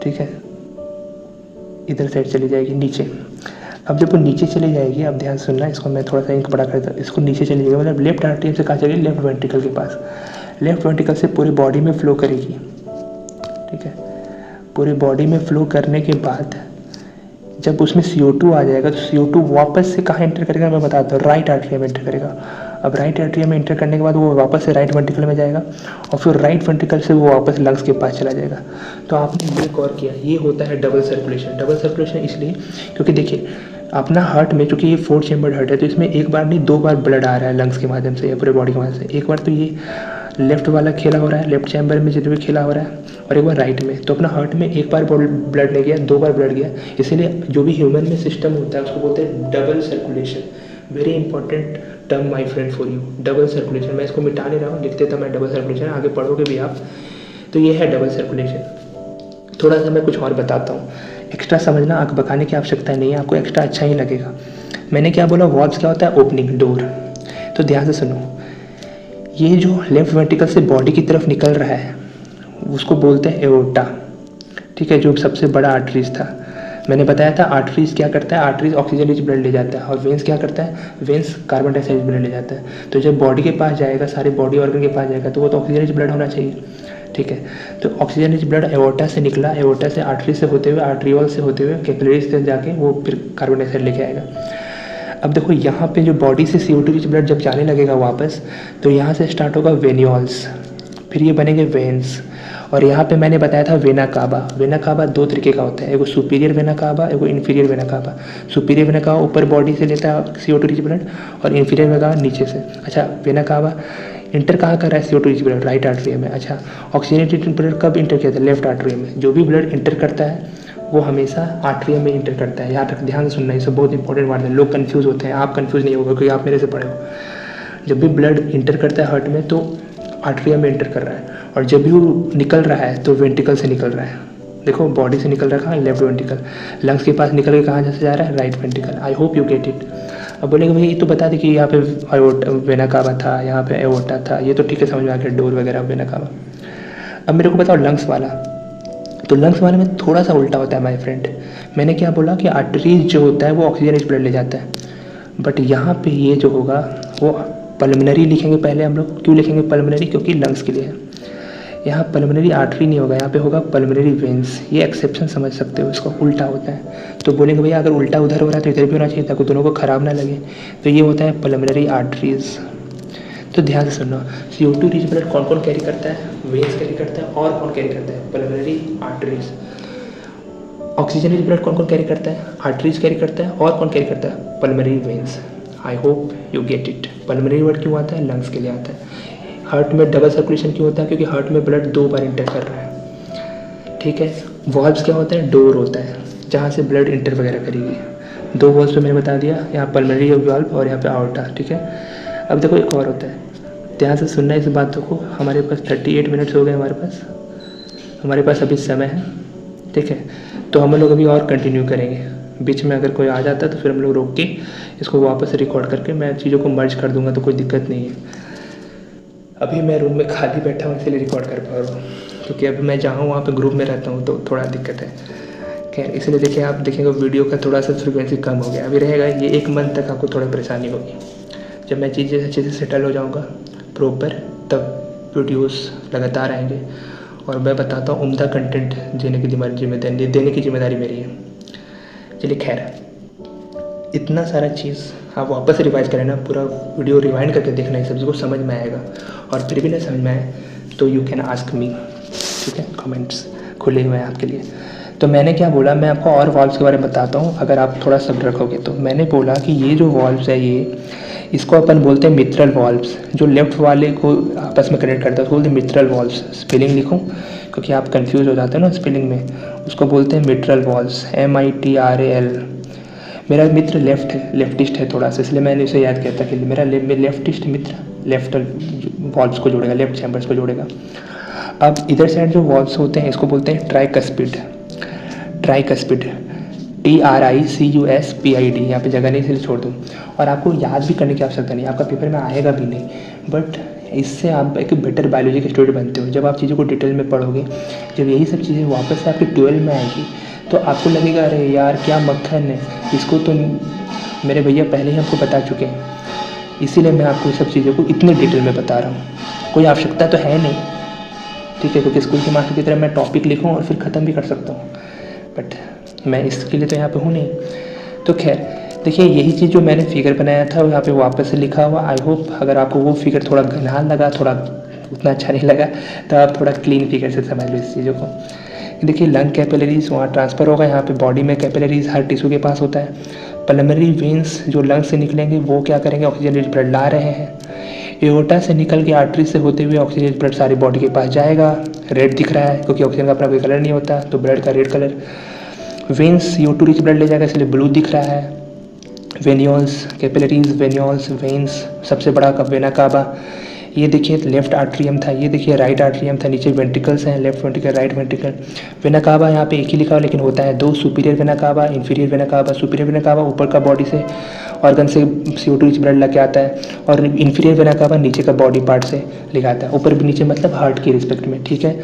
[SPEAKER 1] ठीक है, इधर साइड चली जाएगी नीचे। अब जब वो नीचे चली जाएगी, अब ध्यान सुनना, इसको मैं थोड़ा सा इंक बड़ा करता हूँ, इसको नीचे चली जाएगी मतलब लेफ्ट आर्टरियम से कहाँ चलेगी, लेफ्ट वेंट्रिकल के पास, लेफ्ट वेंट्रिकल से पूरी बॉडी में फ्लो करेगी, ठीक है। पूरी बॉडी में फ्लो करने के बाद जब उसमें CO2 आ जाएगा तो CO2 वापस से कहाँ एंटर करेगा, मैं बताता हूँ, राइट आर्टरियम में एंटर करेगा। अब राइट आर्टरियम में एंटर करने के बाद वो वापस से राइट वेंट्रिकल में जाएगा और फिर राइट वेंट्रिकल से वो वापस लंग्स के पास चला जाएगा। तो आपने ये गौर किया, ये होता है डबल सर्कुलेशन। डबल सर्कुलेशन इसलिए क्योंकि देखिए अपना हार्ट में, चूँकि ये 4 चैम्बर्ड हार्ट है, तो इसमें एक बार नहीं 2 बार ब्लड आ रहा है लंग्स के माध्यम से या पूरे बॉडी के माध्यम से। एक बार तो ये लेफ्ट वाला खेला हो रहा है, लेफ्ट चैम्बर में जितने भी खेला हो रहा है, और एक बार राइट में। तो अपना हार्ट में एक बार ब्लड नहीं गया, 2 बार ब्लड गया। इसीलिए जो भी ह्यूमन में सिस्टम होता है उसको बोलते हैं double circulation. Very important term my friend for you, double circulation. मैं इसको मिटा नहीं रहा हूँ, लिखते था मैं डबल सर्कुलेशन, आगे पढ़ोगे भी आप। तो ये है डबल सर्कुलेशन। थोड़ा सा मैं कुछ और बताता हूँ, एक्स्ट्रा समझना, आँख बकाने की आवश्यकता नहीं है, आपको एक्स्ट्रा अच्छा ही लगेगा। मैंने क्या बोला, वॉल्व्स क्या होता है, ओपनिंग, डोर। तो ध्यान से सुनो, ये जो लेफ्ट वेंट्रिकल से बॉडी की तरफ निकल रहा है उसको बोलते हैं एओर्टा, ठीक है, जो सबसे बड़ा आर्टरीज था। मैंने बताया था आर्टरीज क्या करता है, आर्टरीज ऑक्सीजन रिच ब्लड ले जाता है, और वेंस क्या करता है, वेंस कार्बन डाइऑक्साइड ब्लड ले जाता है। तो जब बॉडी के पास जाएगा, सारे बॉडी ऑर्गन के पास जाएगा, तो वो तो ऑक्सीजन रिच ब्लड होना चाहिए, ठीक है। तो ऑक्सीजन रिच ब्लड एओर्टा से निकला, एओर्टा से आर्टरी से होते हुए, आर्ट्रियोल से होते हुए कैपिलरीज से जाके वो फिर कार्बन डाइऑक्साइड लेके आएगा। अब देखो यहाँ पे जो बॉडी से CO2 रिच ब्लड जब जाने लगेगा वापस, तो यहाँ से स्टार्ट होगा वेन्यूल्स, फिर ये बनेंगे वेन्स, और यहाँ पे मैंने बताया था वेना कावा। वेना कावा 2 तरीके का होता है, एगो सुपीरियर वेना कावा, एगो inferior vena cava. Superior vena cava ऊपर बॉडी से लेता है CO2 रिच ब्लड, और इन्फीरियर वेना कावा नीचे से। अच्छा, वेना कावा इंटर कहाँ कर रहा है, CO2 rich blood right atrium में। अच्छा, ऑक्सीजनेटेड ब्लड कब इंटर किया था, लेफ्ट आर्टरियम में। जो भी ब्लड इंटर करता है वो हमेशा आर्टरियम में इंटर करता है। यहाँ तक ध्यान से सुनना, ये सब बहुत इंपॉर्टेंट बात है। लोग कंफ्यूज होते हैं, आप कंफ्यूज नहीं होगा क्योंकि आप मेरे से पढ़े हो। जब भी ब्लड इंटर करता है हार्ट में तो आर्टरियम में इंटर कर रहा है, और जब भी वो निकल रहा है तो वेंट्रिकल से निकल रहा है। देखो बॉडी से निकल रहा है कहाँ, लेफ्ट वेंट्रिकल, लंग्स के पास निकल के कहाँ से जा रहा है, right ventricle. I hope you get it. अब बोलेंगे भाई तो बता दे कि यहाँ पे वेना कावा था, यहाँ पे एओर्टा था, ये तो ठीक है, समझ में आ गया, डोर वगैरह वेना कावा। अब मेरे को बताओ लंग्स वाला, तो लंग्स वाले में थोड़ा सा उल्टा होता है माय फ्रेंड। मैंने क्या बोला कि आर्टरीज जो होता है वो ऑक्सीजन रिच ब्लड ले जाता है, बट यहाँ पे ये जो होगा वो पल्मोनरी लिखेंगे पहले हम लोग। क्यों लिखेंगे पल्मोनरी, क्योंकि लंग्स के लिए है। यहाँ पल्मोनरी आर्टरी नहीं होगा, यहाँ पे होगा पल्मोनरी वेंस। ये एक्सेप्शन समझ सकते हो, इसको उल्टा होता है। तो बोलेंगे भैया अगर उल्टा उधर हो रहा है तो इधर भी होना चाहिए ताकि दोनों को खराब ना लगे। तो ये होता है पल्मोनरी आर्टरीज। तो ध्यान से सुनना, CO2 रिच ब्लड कौन कौन कैरी करता है, वेंस कैरी करता है, और कौन कैरी करता है, pulmonary arteries. Oxygen rich blood कौन कौन कैरी करता है, आर्टरीज कैरी करता है, और कौन कैरी करता है, pulmonary veins. I hope you get it. Pulmonary word क्यों आता है, लंग्स के लिए आता है। हार्ट में डबल सर्कुलेशन क्यों होता है, क्योंकि हार्ट में ब्लड 2 बार इंटर कर रहा है, ठीक है। वॉल्व्स क्या होता है, डोर होता है जहाँ से ब्लड इंटर वगैरह करेगी। 2 वॉल्व्स पे मैंने बता दिया, यहाँ पल्मोनरी वाल्व और यहाँ पे आउटा, ठीक है। अब देखो एक और होता है, ध्यान से सुनना इस बातों को। हमारे पास 38 मिनट्स हो गए, हमारे पास अभी समय है, ठीक है। तो हम लोग अभी और कंटिन्यू करेंगे। बीच में अगर कोई आ जाता है तो फिर हम लोग रोक के इसको वापस रिकॉर्ड करके मैं चीज़ों को मर्ज कर दूंगा, तो कोई दिक्कत नहीं है। अभी मैं रूम में खाली बैठा हूँ इसलिए रिकॉर्ड कर पा रहा हूँ, क्योंकि अभी मैं जहाँ हूँ वहाँ पे ग्रुप में रहता हूँ तो थोड़ा दिक्कत है। खैर इसलिए देखिए, आप देखेंगे वीडियो का थोड़ा सा फ्रिक्वेंसी कम हो गया, अभी रहेगा ये 1 मंथ तक आपको थोड़ा परेशानी होगी। जब मैं चीज़ें अच्छे से सेटल हो जाऊँगा प्रॉपर, तब वीडियोस लगातार आएंगे और मैं बताता हूँ उम्दा कंटेंट देने की जिम्मेदारी मेरी है। चलिए खैर, इतना सारा चीज़ आप वापस रिवाइज करें ना, पूरा वीडियो रिवाइंड करके देखना, इस सब को समझ में आएगा। और फिर भी ना समझ में आए तो यू कैन आस्क मी, ठीक है, कमेंट्स खुले हुए हैं आपके लिए। तो मैंने क्या बोला, मैं आपको और वॉल्व्स के बारे में बताता हूँ अगर आप थोड़ा सब्र रखोगे तो। मैंने बोला कि ये जो वॉल्व्स है इसको अपन बोलते हैं मित्रल वॉल्व्स, जो लेफ्ट वाले को आपस में कनेक्ट करता है उसको बोलते हैं मित्रल वॉल्व्स। स्पेलिंग लिखूँ क्योंकि आप कंफ्यूज हो जाते हैं ना स्पेलिंग में, उसको बोलते हैं मित्रल वॉल्व्स, MITRAL। मेरा मित्र लेफ्टिस्ट है थोड़ा सा, इसलिए मैंने उसे याद किया था कि मेरा लेफ्टिस्ट मित्र लेफ्ट वॉल्व्स को जोड़ेगा, लेफ्ट चैम्बर्स को जोड़ेगा। अब इधर साइड जो वॉल्व्स होते हैं इसको बोलते हैं ट्राइकस्पिड। ट्राइकस्पिड, TRICUSPID, यहाँ पे जगह नहीं इसलिए छोड़ दूँ। और आपको याद भी करने की आवश्यकता नहीं, आपका पेपर में आएगा भी नहीं, बट इससे आप एक बेटर बायोलॉजी के स्टूडेंट बनते हो। जब आप चीज़ों को डिटेल में पढ़ोगे, जब यही सब चीज़ें वापस से आपके 12 में आएगी, तो आपको लगेगा अरे यार क्या मक्खन है, इसको तो मेरे भैया पहले ही हमको बता चुके हैं। इसीलिए मैं आपको ये सब चीज़ों को इतने डिटेल में बता रहा हूँ। कोई आवश्यकता तो है नहीं, ठीक है, क्योंकि स्कूल के मास्टर की तरह मैं टॉपिक लिखूँ और फिर ख़त्म भी कर सकता हूँ, बट मैं इसके लिए तो यहाँ पे हूँ नहीं। तो खैर देखिए, यही चीज़ जो मैंने फिगर बनाया था वो यहाँ पे वापस से लिखा हुआ। आई होप अगर आपको वो फिगर थोड़ा घना लगा, थोड़ा उतना अच्छा नहीं लगा, तो आप थोड़ा क्लीन फिगर से समझ लो इस चीज़ों को। देखिए, लंग कैपिलरीज वहाँ ट्रांसफ़र होगा, यहाँ पे बॉडी में कैपिलरीज हर टिश्यू के पास होता है। पल्मोनरी वेन्स जो लंग से निकलेंगे वो क्या करेंगे, ऑक्सीजन रिच ब्लड ला रहे हैं। एओर्टा से निकल के आर्टरी से होते हुए ऑक्सीजन रिच ब्लड सारी बॉडी के पास जाएगा। रेड दिख रहा है क्योंकि ऑक्सीजन का अपना कोई कलर नहीं होता, तो ब्लड का red colour. Veins CO2 rich blood ले जाएगा, इसलिए ब्लू दिख रहा है। वेन्यूल्स, कैपिलरीज, वेन्यूल्स, वेन्स, सबसे बड़ा वेना कावा। ये देखिए लेफ्ट आर्ट्रियम था, ये देखिए राइट आर्ट्रियम था, नीचे वेंट्रिकल्स हैं, left ventricle, right ventricle. Vena cava यहाँ पे एक ही लिखा हुआ, लेकिन होता है दो, superior vena cava, inferior vena cava. Superior vena cava ऊपर का बॉडी से ऑर्गन से CO2 रिच ब्लड लग के आता है, और इंफीरियर वेना कावा नीचे का बॉडी पार्ट से लिखा आता है। ऊपर भी नीचे मतलब हार्ट की रिस्पेक्ट में, ठीक है।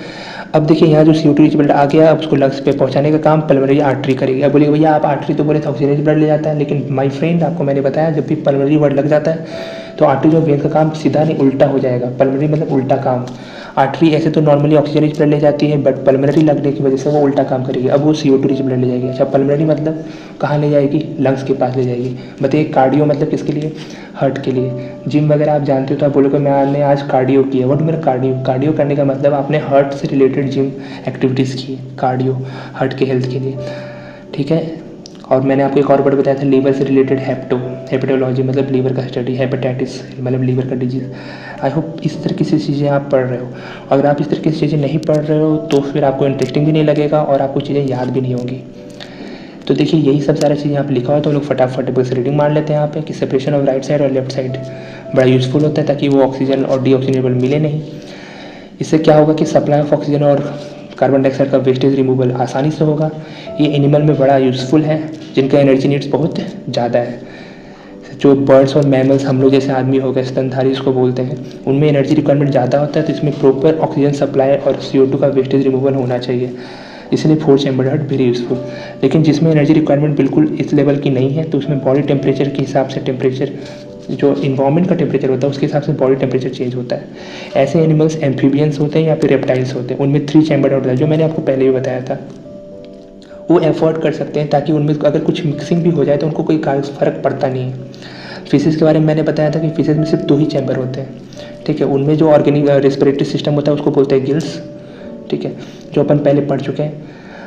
[SPEAKER 1] अब देखिए यहाँ जो CO2 रिच ब्लड आ गया, अब उसको लंग्स पे पहुँचाने का काम पल्मोनरी आर्टरी करेगी। अब बोलिए भैया आप आर्टरी तो बोले थे ऑक्सीजन रिच ब्लड ले जाता है, लेकिन माय फ्रेंड आपको मैंने बताया जब भी पल्मोनरी वर्ड लग जाता है तो आर्टरी जो वेन का काम सीधा नहीं उल्टा हो जाएगा। पल्मोनरी मतलब उल्टा काम। आर्टरी ऐसे तो नॉर्मली ऑक्सीजन रिच ब्लड ले जाती है, बट पल्मोनरी लगने की वजह से वो उल्टा काम करेगी। अब वो CO2 रिच ब्लड ले जाएगी। अच्छा, पल्मोनरी मतलब कहाँ ले जाएगी, लंग्स के पास ले जाएगी। बताइए कार्डियो मतलब किसके लिए, हार्ट के लिए। जिम वगैरह आप जानते हो तो आप बोलोगे मैंने आज कार्डियो किया। व्हाट मेरा कार्डियो, कार्डियो करने का मतलब आपने हार्ट से रिलेटेड जिम एक्टिविटीज़ की, कार्डियो हार्ट के हेल्थ के लिए, ठीक है। और मैंने आपको एक और वर्ड बताया था लीवर से रिलेटेड, हेपेटोलॉजी मतलब लीवर का स्टडी, हेपेटाइटिस मतलब लीवर का डिजीज़। आई होप इस तरह की चीज़ें आप पढ़ रहे हो। अगर आप इस तरह की चीज़ें नहीं पढ़ रहे हो तो फिर आपको इंटरेस्टिंग भी नहीं लगेगा और आपको चीज़ें याद भी नहीं होंगी। तो देखिए यही सब सारी चीज़ें यहाँ पे लिखा हुआ है, तो हम लोग फटाफट बस रीडिंग मार लेते हैं यहाँ पे कि सेपरेशन ऑफ राइट साइड और लेफ्ट साइड बड़ा यूज़फुल होता है ताकि वो ऑक्सीजन और डीऑक्सीजनेबल मिले नहीं। इससे क्या होगा कि सप्लाई ऑफ ऑक्सीजन और कार्बन डाइऑक्साइड का वेस्टेज रिमूवल आसानी से होगा। ये एनिमल में बड़ा यूज़फुल है जिनका एनर्जी नीड्स बहुत ज़्यादा है। जो बर्ड्स और मैमल्स हम लोग जैसे आदमी हो गए, स्तनधारी इसको बोलते हैं, उनमें एनर्जी रिक्वायरमेंट ज़्यादा होता है, तो इसमें प्रॉपर ऑक्सीजन सप्लाई और CO2 का वेस्टेज रिमूवल होना चाहिए। इसलिए 4 चैम्बर हार्ट वेरी यूज़फुल। लेकिन जिसमें एनर्जी रिक्वायरमेंट बिल्कुल इस लेवल की नहीं है तो उसमें बॉडी टेम्परेचर के हिसाब से टेम्परेचर जो इन्वायरमेंट का टेम्परेचर होता है उसके हिसाब से बॉडी टेम्परेचर चेंज होता है। ऐसे एनिमल्स एम्फीबियंस होते हैं या फिर रेप्टाइल्स होते हैं, उनमें 3 चैम्बर हार्ट होता है, जो मैंने आपको पहले भी बताया था। वो एफर्ट कर सकते हैं ताकि उनमें अगर कुछ मिक्सिंग भी हो जाए तो उनको कोई फ़र्क पड़ता नहीं है। फिशेज़ के बारे में मैंने बताया था कि फिशेज़ में सिर्फ 2 ही चैम्बर होते हैं, ठीक है। उनमें जो ऑर्गेनिक रेस्पिरेटरी सिस्टम होता है उसको बोलते हैं गिल्स, ठीक है, जो अपन पहले पढ़ चुके हैं।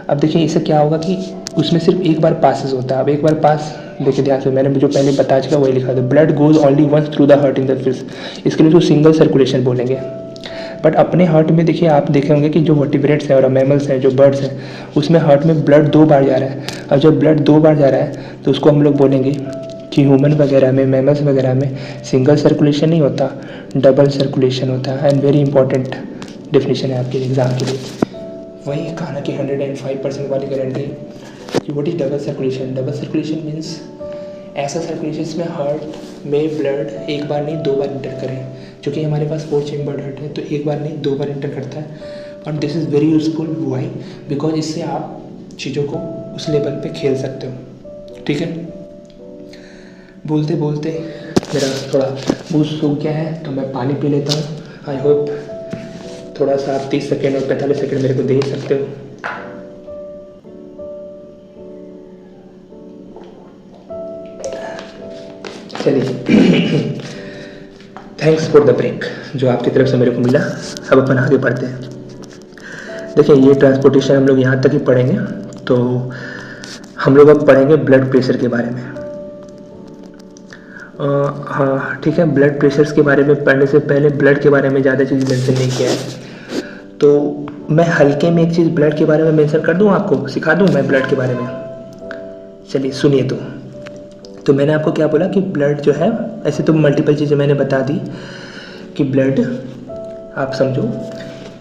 [SPEAKER 1] अब देखिए इससे क्या होगा कि उसमें सिर्फ एक बार पासेस होता है। अब एक बार पास देखिए ध्यान से, मैंने जो पहले बता चुका वही लिखा था, blood goes only once through the heart in the fish. इसके लिए जो सिंगल सर्कुलेशन बोलेंगे। बट अपने हार्ट में देखिए आप देखे होंगे कि जो वर्टिब्रेट्स हैं और मैमल्स हैं, जो बर्ड्स हैं, उसमें हार्ट में ब्लड 2 बार जा रहा है। अब जब ब्लड 2 बार जा रहा है तो उसको हम लोग बोलेंगे कि ह्यूमन वगैरह में, मैमल्स वगैरह में सिंगल सर्कुलेशन नहीं होता, डबल सर्कुलेशन होता है। एंड वेरी इंपॉर्टेंट डेफिनेशन है आपके एग्ज़ाम के लिए। वही खाना की 105% वाली गारंटी कि what is double circulation. Double circulation means ऐसा सर्कुलेशन जिसमें हार्ट में ब्लड एक बार नहीं 2 बार इंटर करें। क्योंकि हमारे पास 4 चैम्बर हार्ट है तो एक बार नहीं 2 बार इंटर करता है। और this is very useful. Why? Because इससे आप चीज़ों को उस लेवल पे खेल सकते हो, ठीक है। बोलते बोलते मेरा थोड़ा मुँह सूख गया है तो मैं पानी पी लेता हूँ। आई होप थोड़ा सा आप 30 सेकेंड और 45 सेकेंड मेरे को दे सकते हो। चलिए थैंक्स फॉर द ब्रेक जो आपकी तरफ से मेरे को मिला। अब अपन आगे बढ़ते हैं। देखिए ये ट्रांसपोर्टेशन हम लोग यहाँ तक ही पढ़ेंगे, तो हम लोग अब पढ़ेंगे ब्लड प्रेशर के बारे में। हाँ ठीक है, ब्लड प्रेशर्स के बारे में पढ़ने से पहले ब्लड के बारे में ज़्यादा चीज़ मेंशन नहीं किया है, तो मैं हल्के में एक चीज़ ब्लड के बारे में मेंशन कर दूँ, आपको सिखा दूँ मैं ब्लड के बारे में। चलिए सुनिए। तो मैंने आपको क्या बोला कि ब्लड जो है, ऐसे तो मल्टीपल चीज़ें मैंने बता दी कि ब्लड आप समझो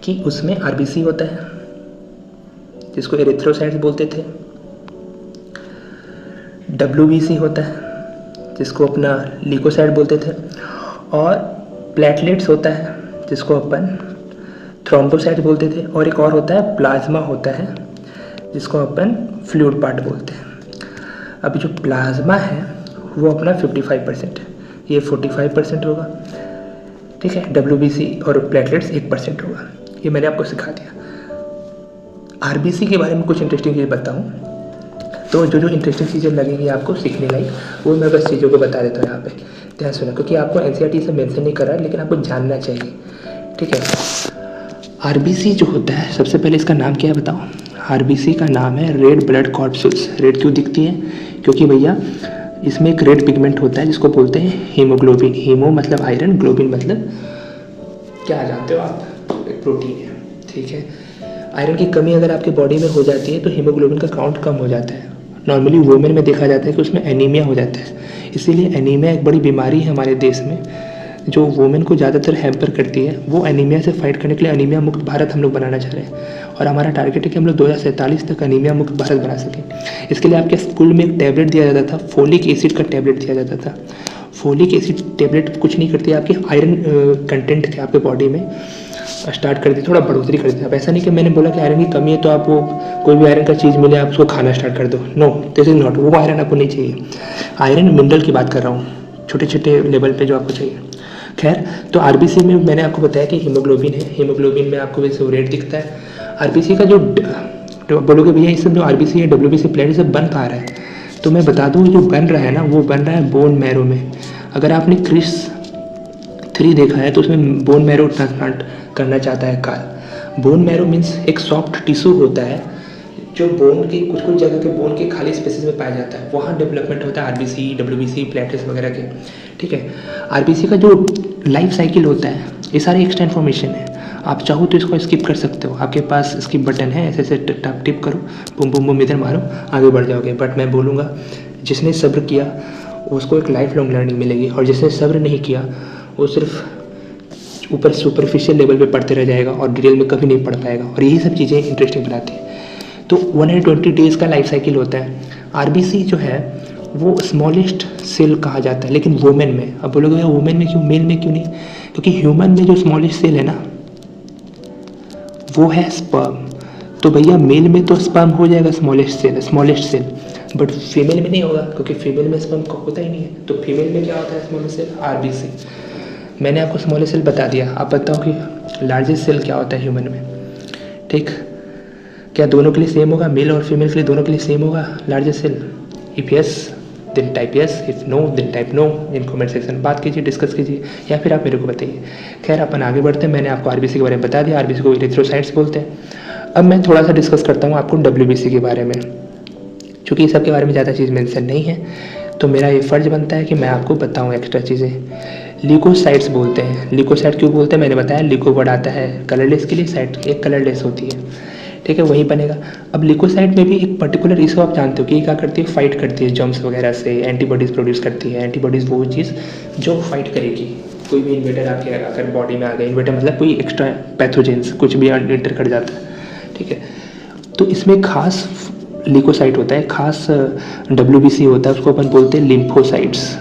[SPEAKER 1] कि उसमें RBC होता है, जिसको एरिथ्रोसाइट्स बोलते थे। WBC होता है जिसको अपना ल्यूकोसाइट बोलते थे। और प्लेटलेट्स होता है जिसको अपन थ्रोम्बोसाइट बोलते थे। और एक और होता है प्लाज्मा होता है जिसको अपन फ्लूइड पार्ट बोलते हैं। अभी जो प्लाज्मा है वो अपना 55% है, ये 45% होगा, ठीक है। WBC और प्लेटलेट्स 1% होगा। ये मैंने आपको सिखा दिया। RBC के बारे में कुछ इंटरेस्टिंग चीज़ बताऊँ तो जो इंटरेस्टिंग चीज़ें लगेंगी आपको सीखने लायक, वो मैं बस चीज़ों को बता देता हूँ यहाँ पे, ध्यान सुना, क्योंकि आपको NCERT से मेंशन नहीं कर रहा है, लेकिन आपको जानना चाहिए, ठीक है। RBC जो होता है, सबसे पहले इसका नाम क्या है बताओ। RBC का नाम है रेड ब्लड कॉर्पसूल्स। रेड क्यों दिखती है? क्योंकि भैया इसमें एक रेड पिगमेंट होता है जिसको बोलते हैं हीमोग्लोबिन। हीमो मतलब आयरन, ग्लोबिन मतलब क्या जानते हो आप, एक प्रोटीन है, ठीक है। आयरन की कमी अगर आपके बॉडी में हो जाती है तो हीमोग्लोबिन का काउंट कम हो जाता है। नॉर्मली वुमेन में देखा जाता है कि उसमें एनीमिया हो जाता है। इसीलिए एनीमिया एक बड़ी बीमारी है हमारे देश में, जो वुमेन को ज़्यादातर हैम्पर करती है। वो एनीमिया से फाइट करने के लिए एनीमिया मुक्त भारत हम लोग बनाना चाह रहे हैं, और हमारा टारगेट है कि हम लोग 2047 तक एनीमिया मुक्त भारत बना सकें। इसके लिए आपके स्कूल में एक टैबलेट दिया जाता था, फोलिक एसिड का टैबलेट दिया जाता था। फोलिक एसिड टैबलेट कुछ नहीं करती है, आपके आयरन कंटेंट के आपके बॉडी में स्टार्ट कर दी, थोड़ा बढ़ोतरी कर दी। अब ऐसा नहीं कि मैंने बोला कि आयरन की कमी है तो आप वो कोई भी आयरन का चीज़ मिले आप उसको खाना स्टार्ट कर दो। नो, दिस इज़ नॉट, वो आयरन आपको नहीं चाहिए। आयरन मिनरल की बात कर रहा हूँ, छोटे छोटे लेवल पे जो आपको चाहिए। खैर, तो RBC में मैंने आपको बताया कि हीमोग्लोबिन है। हीमोग्लोबिन में आपको वैसे रेड दिखता है। RBC का जो बोलोगे भैया इस सब जो RBC है, WBC प्लेट सब बन पा रहा है, तो मैं बता दूँ जो बन रहा है ना, वो बन रहा है बोन मैरो में। अगर आपने क्रिस 3 देखा है तो उसमें बोन मैरो ट्रांसप्लांट करना चाहता है कार्ल। बोन मैरो मीन्स एक सॉफ्ट टिश्यू होता है जो बोन की कुछ कुछ जगह के बोन के खाली स्पेसेस में पाया जाता है, वहाँ डेवलपमेंट होता है RBC, WBC, प्लेटलेट्स वगैरह के, ठीक है। RBC का जो लाइफ साइकिल होता है, ये सारी एक्स्ट्रा इन्फॉर्मेशन है। आप चाहो तो इसको स्किप कर सकते हो, आपके पास स्किप बटन है, ऐसे ऐसे टिप करो, बुम बुम बुम इधर मारो, आगे बढ़ जाओगे। बट मैं बोलूँगा जिसने सब्र किया उसको एक लाइफ लॉन्ग लर्निंग मिलेगी, और जिसने सब्र नहीं किया वो सिर्फ ऊपर सुपरफिशियल लेवल पे पढ़ते रह जाएगा और डिटेल में कभी नहीं पढ़ पाएगा, और यही सब चीज़ें इंटरेस्टिंग बनाती हैं। तो 120 डेज़ का लाइफ साइकिल होता है। RBC जो है वो स्मॉलेस्ट सेल कहा जाता है, लेकिन वुमेन में, अब बोलोगे भैया वुमेन में क्यों, मेल में क्यों नहीं? क्योंकि ह्यूमन में जो स्मॉलेस्ट सेल है ना वो है स्पर्म। तो भैया मेल में तो स्पर्म हो जाएगा स्मॉलेस्ट सेल, बट फीमेल में नहीं होगा, क्योंकि फीमेल में स्पर्म होता ही नहीं है। तो फीमेल में क्या होता है स्मॉलेस्ट सेल? RBC। मैंने आपको स्मॉलेस्ट सेल बता दिया, आप बताओ कि लार्जेस्ट सेल क्या होता है ह्यूमन में, ठीक। क्या दोनों के लिए सेम होगा, मेल और फीमेल के लिए दोनों के लिए सेम होगा largest cell? If yes then type yes, if no then type no. In comment section में बात कीजिए, डिस्कस कीजिए, या फिर आप मेरे को बताइए। खैर अपन आगे बढ़ते हैं। मैंने आपको RBC के बारे में बता दिया, RBC को एरिथ्रोसाइट्स बोलते हैं। अब मैं थोड़ा सा डिस्कस करता हूँ आपको WBC के बारे में। चूँकि इस सब के बारे में ज़्यादा चीज़ मेंशन नहीं है, तो मेरा ये फ़र्ज़ बनता है कि मैं आपको बताऊँ एक्स्ट्रा चीज़ें। ल्यूकोसाइट्स बोलते हैं। ल्यूकोसाइट क्यों बोलते हैं मैंने बताया, ल्यूको वर्ड आता है कलरलेस के लिए, साइट एक कलरलेस होती है, ठीक है, वही बनेगा। अब ल्यूकोसाइट में भी एक पर्टिकुलर इशू आप जानते हो कि क्या करती है, फाइट करती है जर्म्स वगैरह से, एंटीबॉडीज़ प्रोड्यूस करती है। एंटीबॉडीज़ वो चीज़ जो फाइट करेगी, कोई भी इन्वेटर आपके अगर बॉडी में आ गया, इन्वेटर मतलब कोई एक्स्ट्रा पैथोजेंस कुछ भी एंटर कर जाता है, ठीक है। तो इसमें खास ल्यूकोसाइट होता है, खास WBC होता है, उसको अपन बोलते हैं लिम्फोसाइट्स।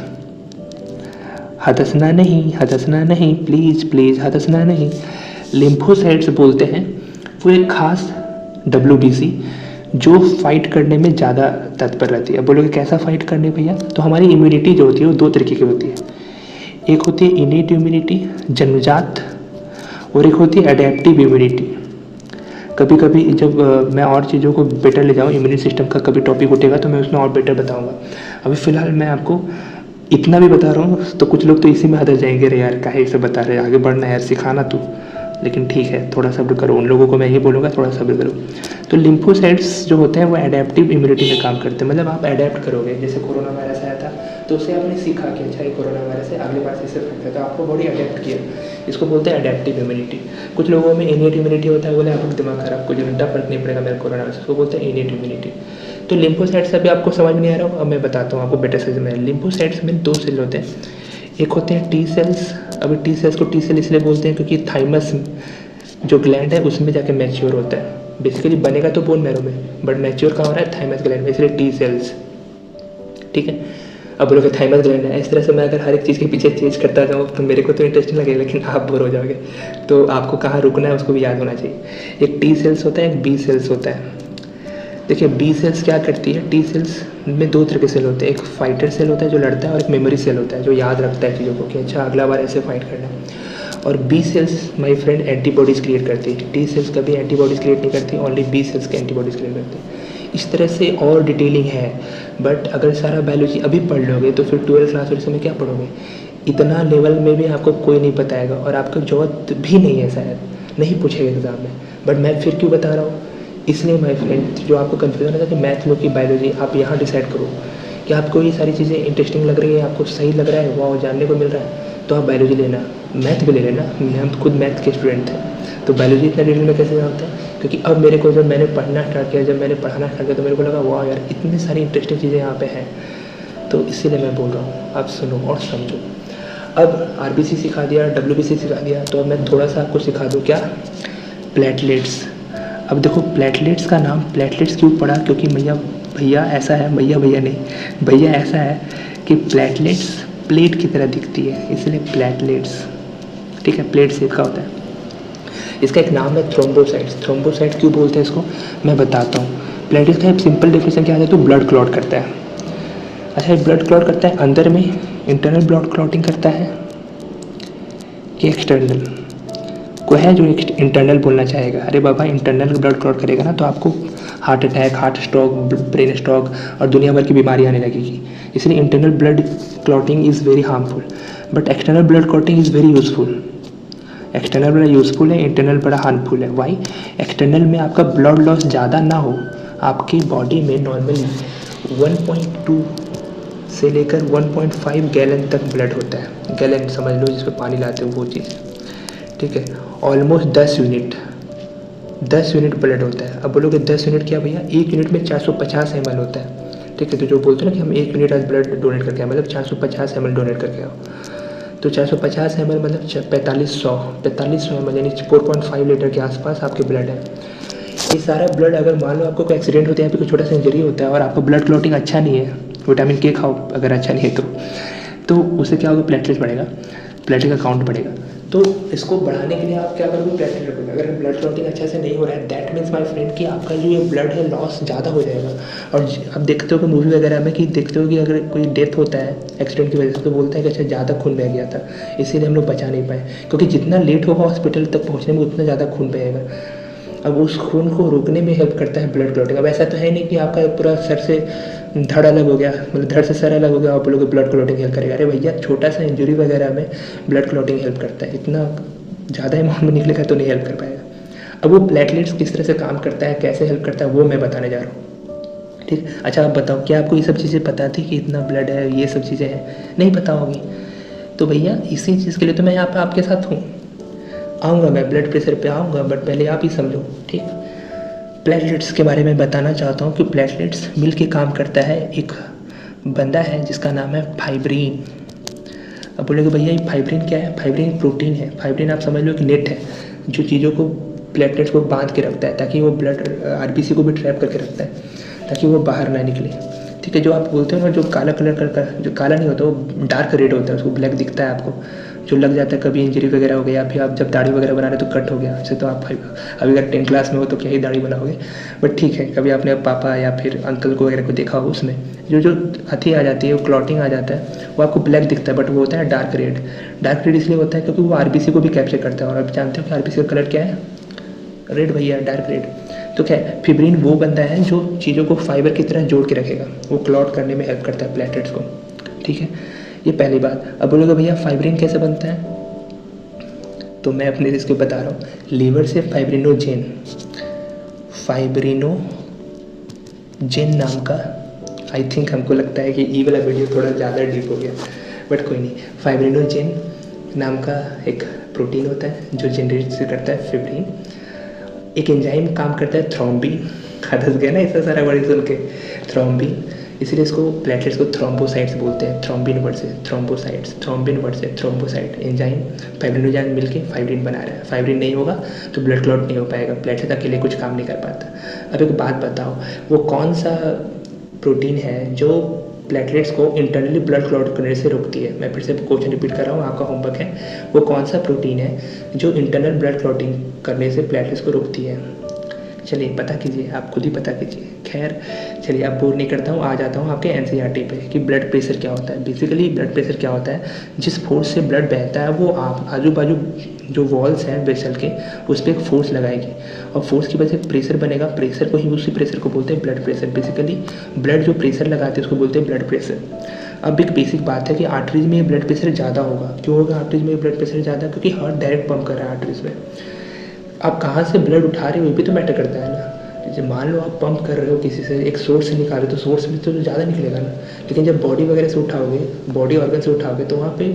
[SPEAKER 1] हदसना नहीं, प्लीज़ प्लीज़ हदसना नहीं। लिम्फोसाइट्स बोलते हैं, वो एक खास WBC जो फाइट करने में ज़्यादा तत्पर रहती है। अब बोलोगे कैसा फाइट करने भैया, तो हमारी इम्यूनिटी जो होती है वो 2 तरीके की होती है। एक होती है इनेट इम्यूनिटी, जन्मजात, और एक होती है एडेप्टिव इम्यूनिटी। कभी कभी जब मैं और चीज़ों को बेटर ले जाऊँ, इम्यूनिटी सिस्टम का कभी टॉपिक उठेगा तो मैं उसमें और बेटर बताऊँगा। अभी फ़िलहाल मैं आपको इतना भी बता रहा हूँ तो कुछ लोग तो इसी में हदस जाएंगे, रे यार काहे इसे बता रहे, आगे बढ़ना यार, सिखाना तू। लेकिन ठीक है, थोड़ा सब्र करो, उन लोगों को मैं यही बोलूँगा थोड़ा सब्र करो। तो लिम्फोसाइट्स जो होते हैं वो एडेप्टिव इम्यूनिटी में काम करते हैं, मतलब आप एडेप्ट करोगे। जैसे कोरोना वायरस आया था तो उसे आपने सीखा कि अच्छा ये कोरोना वायरस है, अगले बार से इसे फैलता है, तो आपको बॉडी अडेप्ट किया, इसको बोलते हैं एडेप्टिव इम्यूनिटी। कुछ लोगों में इनेट इम्यूनिटी होता है, बोले आपको दिमाग खराब, कोई घंटा फर्क नहीं पड़ेगा मेरा कोरोना वायरस, उसको बोलते हैं इनेट इम्यूनिटी। तो लिम्फोसाइट्स अभी आपको समझ में नहीं आ रहा हो, अब मैं बताता हूँ आपको बेटर समझ में। लिम्फोसाइट्स में 2 सेल होते हैं, एक होते हैं T सेल्स। अभी T सेल्स को T सेल इसलिए बोलते हैं क्योंकि थाइमस जो ग्लैंड है उसमें जाके मैच्योर होता है, बेसिकली बनेगा तो बोन मैरो में, बट मैच्योर कहाँ हो रहा है, थाइमस ग्लैंड में, इसलिए टी सेल्स। ठीक है, अब बोलोगे थाइमस ग्लैंड है, इस तरह से मैं अगर हर एक चीज़ के पीछे चेंज करता जाऊँ तो मेरे को तो इंटरेस्टिंग लगेगा, लेकिन आप बोर हो जाओगे। तो आपको कहाँ रुकना है उसको भी याद होना चाहिए। एक टी सेल्स होता है, एक बी सेल्स होता है। देखिए बी सेल्स क्या करती है, टी सेल्स में दो तरह के सेल होते हैं, एक फाइटर सेल होता है जो लड़ता है, और एक मेमोरी सेल होता है जो याद रखता है चीज़ों को कि अच्छा अगला बार ऐसे फाइट करना है। और B cells my friend antibodies create करती है, टी सेल्स कभी एंटीबॉडीज़ क्रिएट नहीं करती, ओनली बी सेल्स के एंटीबॉडीज़ क्रिएट करती है। इस तरह से और डिटेलिंग है, बट अगर सारा बायोलॉजी अभी पढ़ लोगे तो फिर 12th क्लास वाले समय क्या पढ़ोगे, इतना लेवल में भी आपको कोई नहीं बताएगा, और आपका जरूरत भी नहीं है, शायद नहीं पूछेगा एग्जाम में। बट मैं फिर क्यों बता रहा हूँ, इसलिए माय फ्रेंड जो आपको कन्फ्यूजन है कि मैथ में की बायोलॉजी, आप यहाँ डिसाइड करो कि आपको ये सारी चीज़ें इंटरेस्टिंग लग रही है, आपको सही लग रहा है, वाह जानने को मिल रहा है, तो आप बायोलॉजी लेना, मैथ भी ले लेना। हम खुद मैथ के स्टूडेंट थे, तो बायोलॉजी इतना डिटेल में कैसे जानते हैं, क्योंकि अब मेरे को जब मैंने पढ़ना स्टार्ट किया, जब मैंने पढ़ाना स्टार्ट किया, तो मेरे को लगा वाह यार इतनी सारी इंटरेस्टिंग चीज़ें यहाँ पे हैं। तो इसीलिए मैं बोल रहा हूँ, आप सुनो और समझो। अब आरबीसी सिखा दिया, डब्ल्यूबीसी सिखा दिया, तो अब मैं थोड़ा सा आपको सिखा दूँ क्या, प्लेटलेट्स। अब देखो प्लेटलेट्स का नाम प्लेटलेट्स क्यों पड़ा, क्योंकि भैया ऐसा है, भैया नहीं, भैया ऐसा है कि प्लेटलेट्स प्लेट की तरह दिखती है, इसलिए प्लेटलेट्स। ठीक है, प्लेट शेप का होता है। इसका एक नाम है थ्रोम्बोसाइट्स। थ्रोम्बोसाइट क्यों बोलते हैं इसको, मैं बताता हूँ। प्लेटलेट्स का एक सिंपल डेफिनेशन क्या है, तो ब्लड क्लॉट करता है। अच्छा, ब्लड क्लॉट करता है अंदर में, इंटरनल ब्लड क्लॉटिंग करता है कि एक्सटर्नल, को है जो इंटरनल बोलना चाहेगा, अरे बाबा इंटरनल ब्लड क्लॉट करेगा ना तो आपको heart attack, heart stroke, brain stroke और दुनिया भर की बीमारी आने लगेगी। इसलिए internal blood clotting is very harmful, but external blood clotting is very useful. External बड़ा यूजफुल है, इंटरनल बड़ा हार्मफुल है। वाई, एक्सटर्नल में आपका ब्लड लॉस ज़्यादा ना हो, आपकी बॉडी में नॉर्मली 1.2 से लेकर 1.5 गैलन तक ब्लड होता है। गैलन समझ लो जिसमें पानी लाते हो वो चीज़, ठीक है। ऑलमोस्ट 10 यूनिट ब्लड होता है। अब बोलोगे 10 यूनिट क्या भैया, एक यूनिट में 450 ml होता है। ठीक है, तो जो बोलते हैं ना कि हम 1 यूनिट आज ब्लड डोनेट करके आए, मतलब 450 ml डोनेट करके आओ, तो 450 ml मतलब 4500 ml यानी 4.5 लीटर के आसपास आपके ब्लड है। ये सारा ब्लड, अगर मान लो आपको कोई एक्सीडेंट होता है या फिर कोई छोटा सा इंजरी होता है और आपका ब्लड क्लॉटिंग अच्छा नहीं है, विटामिन के खाओ अगर अच्छा नहीं है तो उससे क्या होगा, प्लेटलेट बढ़ेगा, प्लेटलेट का काउंट बढ़ेगा। तो इसको बढ़ाने के लिए आप क्या करोगे, प्लेटलेट रखोगे। अगर ब्लड क्लॉटिंग अच्छा से नहीं हो रहा है, दैट मीन्स माय फ्रेंड कि आपका जो ये ब्लड है लॉस ज़्यादा हो जाएगा। और आप देखते हो कि मूवी वगैरह में कि देखते हो कि अगर कोई डेथ होता है एक्सीडेंट की वजह से तो बोलते हैं कि अच्छा ज़्यादा खून बह गया था, इसीलिए हम लोग बचा नहीं पाए, क्योंकि जितना लेट होगा हॉस्पिटल तक पहुँचने में उतना ज़्यादा खून बहेगा। अब उस खून को रोकने में हेल्प करता है ब्लड क्लॉटिंग। अब ऐसा तो है नहीं कि आपका पूरा सर से धड़ अलग हो गया, मतलब धड़ से सर अलग हो गया, आप लोग ब्लड क्लॉटिंग हेल्प करेगा। अरे भैया छोटा सा इंजरी वगैरह में ब्लड क्लॉटिंग हेल्प करता है, इतना ज़्यादा अमाउंट में निकलेगा तो नहीं हेल्प कर पाएगा। अब वो प्लेटलेट्स किस तरह से काम करता है, कैसे हेल्प करता है, वो मैं बताने जा रहा हूँ। ठीक, अच्छा आप बताओ क्या आपको ये सब चीज़ें पता थी कि इतना ब्लड है, ये सब चीज़ें हैं, नहीं पता होगी। तो भैया इसी चीज़ के लिए तो मैं यहाँ पर आपके साथ हूँ, आऊँगा मैं ब्लड प्रेशर पे आऊँगा, बट पहले आप ही समझो। ठीक, प्लेटलेट्स के बारे में बताना चाहता हूँ कि प्लेटलेट्स मिल के काम करता है एक बंदा है जिसका नाम है फाइब्रिन। अब बोलेगे भैया ये फाइब्रिन क्या है, फाइब्रिन प्रोटीन है। फाइब्रिन आप समझ लो कि नेट है जो चीज़ों को, प्लेटलेट्स को बांध के रखता है ताकि वो ब्लड आरबीसी को भी ट्रैप करके रखता है ताकि वो बाहर ना निकले। ठीक है, जो आप बोलते हो ना जो काला कलर का, जो काला नहीं होता वो डार्क रेड होता है, उसको ब्लैक दिखता है आपको, जो लग जाता है कभी इंजरी वगैरह हो गया, फिर आप जब दाढ़ी वगैरह बना रहे तो कट हो गया। ऐसे तो आप अभी अगर 10th क्लास में हो तो क्या ही दाढ़ी बनाओगे, बट ठीक है, कभी आपने पापा या फिर अंकल को वगैरह को देखा हो, उसमें जो अथी आ जाती है, वो क्लॉटिंग आ जाता है, वो आपको ब्लैक दिखता है, बट वो होता है डार्क रेड। डार्क रेड इसलिए होता है क्योंकि वो आरबीसी को भी कैप्चर करता है, और आप जानते हो कि आरबीसी का कलर क्या है, रेड भैया, डार्क रेड। तो क्या है, फिब्रिन वो बंदा है जो चीज़ों को फाइबर की तरह जोड़ के रखेगा, वो क्लॉट करने में हेल्प करता है प्लेटलेट्स को। ठीक है, ये पहली बात। अब बोलोगे भैया फाइब्रिन कैसे बनता है, तो मैं अपने इसको बता रहा हूँ। लीवर से फाइब्रिनोजेन नाम का, आई थिंक हमको लगता है कि ई वाला वीडियो थोड़ा ज़्यादा डीप हो गया, बट कोई नहीं। फाइब्रिनोजेन नाम का एक प्रोटीन होता है जो जनरेट से करता है फिब्रिन। एक एंजाइम काम करता है थ्रोम्बिन, हंस गया ना इतना सारा वर्ड सुन के, थ्रोम्बिन। इसलिए इसको प्लेटलेट्स को थ्रोम्बोसाइट्स बोलते हैं। थ्रोम्बिन वर्ड से थ्रोम्बोसाइट्स, थ्रोम्बिन वर्ड से थ्रोम्बोसाइट। एंजाइम फाइब्रिन एंजाइम मिलके फाइब्रिन बना रहा है। फाइब्रिन नहीं होगा तो ब्लड क्लॉट नहीं हो पाएगा, प्लेटलेट अकेले कुछ काम नहीं कर पाता। अब एक बात बताओ, वो कौन सा प्रोटीन है जो प्लेटलेट्स को इंटरनली ब्लड क्लॉट करने से रोकती है? मैं फिर से क्वेश्चन रिपीट कर रहा हूँ, आपका होमवर्क है। वो कौन सा प्रोटीन है जो इंटरनल ब्लड क्लॉटिंग करने से प्लेटलेट्स को रोकती है? चलिए पता कीजिए, आप खुद ही पता कीजिए। खैर चलिए, अब बोर नहीं करता हूँ, आ जाता हूँ आपके एनसीईआरटी पे कि ब्लड प्रेशर क्या होता है। बेसिकली ब्लड प्रेशर क्या होता है, जिस फोर्स से ब्लड बहता है वो आप आजू बाजू जो वॉल्स हैं वेसल के उस पर एक फोर्स लगाएगी और फोर्स की वजह से प्रेशर बनेगा। प्रेशर को ही, उसी प्रेशर को बोलते हैं ब्लड प्रेशर। बेसिकली ब्लड जो प्रेशर लगाते हैं उसको बोलते हैं ब्लड प्रेशर। अब एक बेसिक बात है कि आर्टरीज में ब्लड प्रेशर ज़्यादा होगा। क्यों होगा आर्टरीज में ब्लड प्रेशर ज़्यादा? क्योंकि हार्ट डायरेक्ट पंप कर रहा है आर्टरीज में। आप कहाँ से ब्लड उठा रहे हो ये भी तो मैटर करता है ना। जब मान लो आप पंप कर रहे हो किसी से, एक सोर्स से निकालो तो सोर्स में तो ज़्यादा निकलेगा ना। लेकिन जब बॉडी वगैरह से उठाओगे, बॉडी ऑर्गन से उठाओगे तो वहाँ पे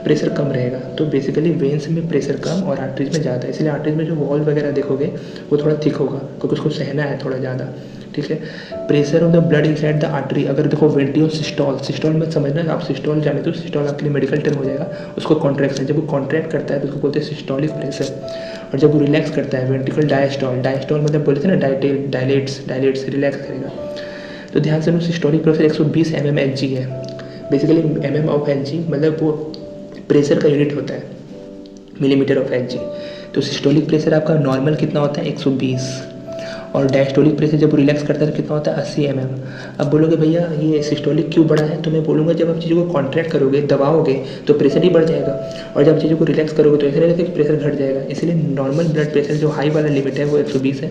[SPEAKER 1] प्रेशर कम रहेगा। तो बेसिकली वेन्स में प्रेशर कम और आर्टरीज में ज़्यादा। इसलिए आर्टरीज में जो वॉल वगैरह देखोगे वो थोड़ा थिक होगा क्योंकि उसको सहना है थोड़ा ज़्यादा। ठीक है। Pressure of the blood inside the artery, अगर देखो वेंट्रियोल सिस्टोल, सिस्टोल में समझना, आप सिस्टोल जाने तो सिस्टोल आपके लिए मेडिकल टर्म हो जाएगा। उसको कॉन्ट्रैक्शन, जब वो कॉन्ट्रैक्ट करता है तो उसको बोलते हैं सिस्टोलिक प्रेशर। और जब वो रिलैक्स करता है वेंट्रिकल डायस्टोल, डायस्टोल मतलब बोलते हैं ना डायलेट्स रिलैक्स करेगा। तो ध्यान से सिस्टोलिक प्रेशर 120 mmHg है। बेसिकली mm/Hg मतलब वो प्रेशर का यूनिट होता है, मिलीमीटर/Hg। तो सिस्टोलिक प्रेशर आपका नॉर्मल कितना होता है? 120। और डायस्टोलिक प्रेशर जब रिलैक्स करता है तो कितना होता है? 80 mm। अब बोलोगे भैया ये सिस्टोलिक क्यों बढ़ा है? तो मैं बोलूँगा जब आप चीज़ों को कॉन्ट्रैक्ट करोगे, दबाओगे तो प्रेशर ही बढ़ जाएगा, और जब चीज़ों को रिलैक्स करोगे तो ऐसा रहेगा कि प्रेशर घट जाएगा। इसलिए नॉर्मल ब्लड प्रेशर जो हाई वाला लिमिट है वो 120 है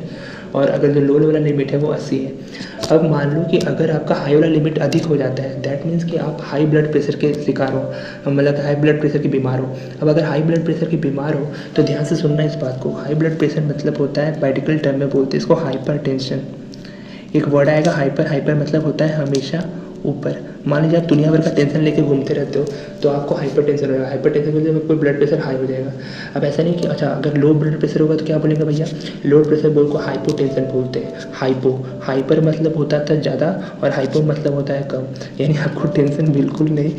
[SPEAKER 1] और अगर जो लो वाला लिमिट है वो 80 है। अब मान लो कि अगर आपका हाई वाला लिमिट अधिक हो जाता है, दैट मीन्स कि आप हाई ब्लड प्रेशर के शिकार हो, मतलब हाई ब्लड प्रेशर के बीमार हो। अब अगर हाई ब्लड प्रेशर के बीमार हो तो ध्यान से सुनना इस बात को। हाई ब्लड प्रेशर मतलब होता है, मेडिकल टर्म में बोलते हैं इसको हाइपरटेंशन। एक वर्ड आएगा हाइपर, हाइपर मतलब होता है हमेशा ऊपर। मान लीजिए आप दुनिया भर का टेंशन लेके घूमते रहते हो तो आपको हाइपर टेंशन होगा। हाइपर टेंशन मतलब आपको ब्लड प्रेशर हाई हो जाएगा। अब ऐसा नहीं कि अच्छा अगर लो ब्लड प्रेशर होगा तो क्या बोलेंगे भैया? लो प्रेशर बोल को हाइपोटेंशन बोलते हैं। हाइपर मतलब होता था ज़्यादा और हाइपो मतलब होता है कम। यानी आपको टेंशन बिल्कुल नहीं,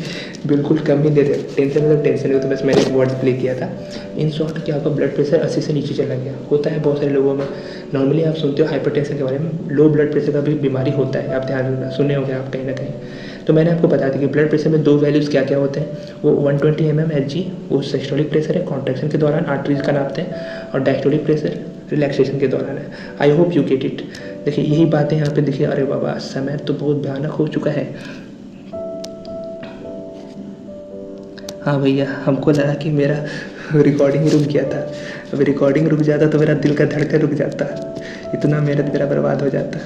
[SPEAKER 1] बिल्कुल कम ही दे दे। टेंशन मतलब टेंशन हो, तो बस मैंने एक वर्ड प्ले किया था। इन शॉर्ट कि आपका ब्लड प्रेशर 80 से नीचे चला गया, होता है बहुत सारे लोगों में। नॉर्मली आप सुनते हो हाइपरटेंशन के बारे में, लो ब्लड प्रेशर का भी बीमारी होता है, आप ध्यान रखना, सुने होंगे आप कहीं ना कहीं। तो मैंने आपको बता दी कि ब्लड प्रेशर में दो वैल्यूज़ क्या क्या होते हैं। वो 120 mmHg वो सिस्टोलिक प्रेशर है, कॉन्ट्रैक्शन के दौरान आर्टरीज का नापते हैं, और डायस्टोलिक प्रेशर रिलैक्सेशन के दौरान है। आई होप यू गेट इट। देखिए यही बातें यहाँ पे देखिए। अरे बाबा समय तो बहुत भयानक हो चुका है। हाँ भैया, हमको लगा कि मेरा रिकॉर्डिंग रुक गया था। अब रिकॉर्डिंग रुक जाता तो मेरा दिल का धड़कन रुक जाता, इतना मेहनत मेरा बर्बाद हो जाता।